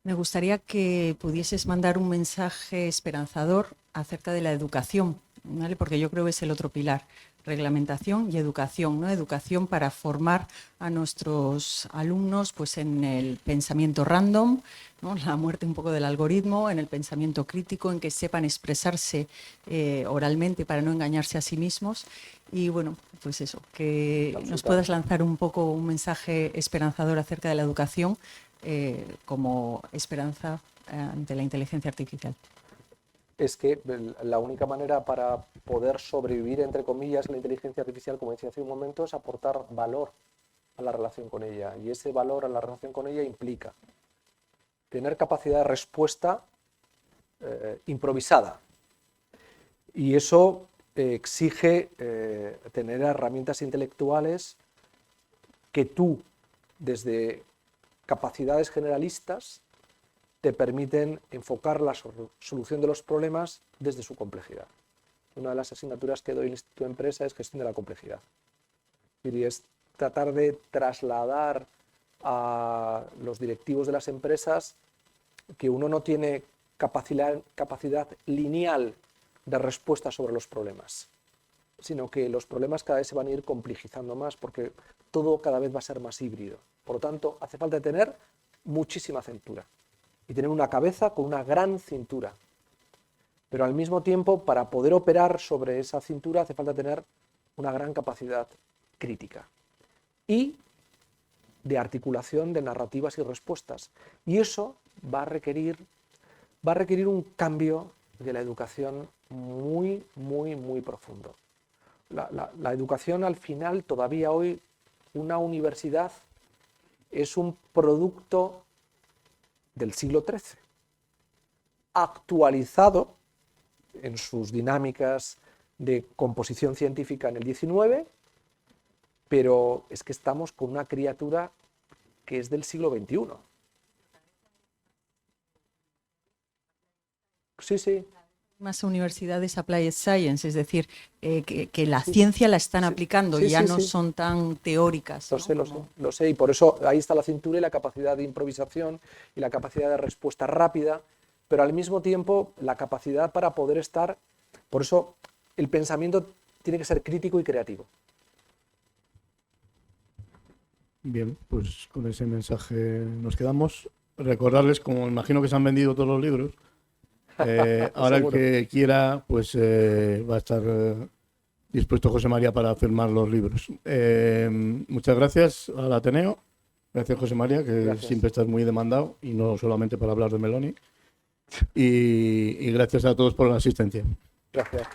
Me gustaría que pudieses mandar un mensaje esperanzador acerca de la educación, ¿vale? Porque yo creo que es el otro pilar, reglamentación y educación, ¿no? Educación para formar a nuestros alumnos pues, en el pensamiento random, ¿no? La muerte un poco del algoritmo, en el pensamiento crítico, en que sepan expresarse oralmente para no engañarse a sí mismos. Y bueno, pues eso, que nos puedas lanzar un poco un mensaje esperanzador acerca de la educación como esperanza ante la inteligencia artificial. Es que la única manera para poder sobrevivir, entre comillas, la inteligencia artificial, como decía hace un momento, es aportar valor a la relación con ella. Y ese valor a la relación con ella implica tener capacidad de respuesta improvisada. Y eso exige tener herramientas intelectuales que tú, desde capacidades generalistas, te permiten enfocar la solución de los problemas desde su complejidad. Una de las asignaturas que doy en el Instituto de Empresa es gestión de la complejidad. Y es tratar de trasladar a los directivos de las empresas que uno no tiene capacidad lineal de respuesta sobre los problemas, sino que los problemas cada vez se van a ir complejizando más porque todo cada vez va a ser más híbrido. Por lo tanto, hace falta tener muchísima cintura y tener una cabeza con una gran cintura. Pero al mismo tiempo, para poder operar sobre esa cintura, hace falta tener una gran capacidad crítica y de articulación de narrativas y respuestas. Y eso va a requerir un cambio de la educación muy, muy, muy profundo. La educación, al final, todavía hoy, una universidad es un producto del siglo XIII, actualizado en sus dinámicas de composición científica en el XIX, pero es que estamos con una criatura que es del siglo XXI. Sí, sí. Más universidades applied science, es decir, que la ciencia la están aplicando y ya no son tan teóricas. Lo sé, y por eso ahí está la cintura y la capacidad de improvisación y la capacidad de respuesta rápida, pero al mismo tiempo la capacidad para poder estar, por eso el pensamiento tiene que ser crítico y creativo. Bien, pues con ese mensaje nos quedamos. Recordarles, como imagino que se han vendido todos los libros, ahora el que quiera, pues va a estar dispuesto José María para firmar los libros. Muchas gracias al Ateneo. Gracias, José María, que siempre estás muy demandado y no solamente para hablar de Meloni. Y gracias a todos por la asistencia. Gracias.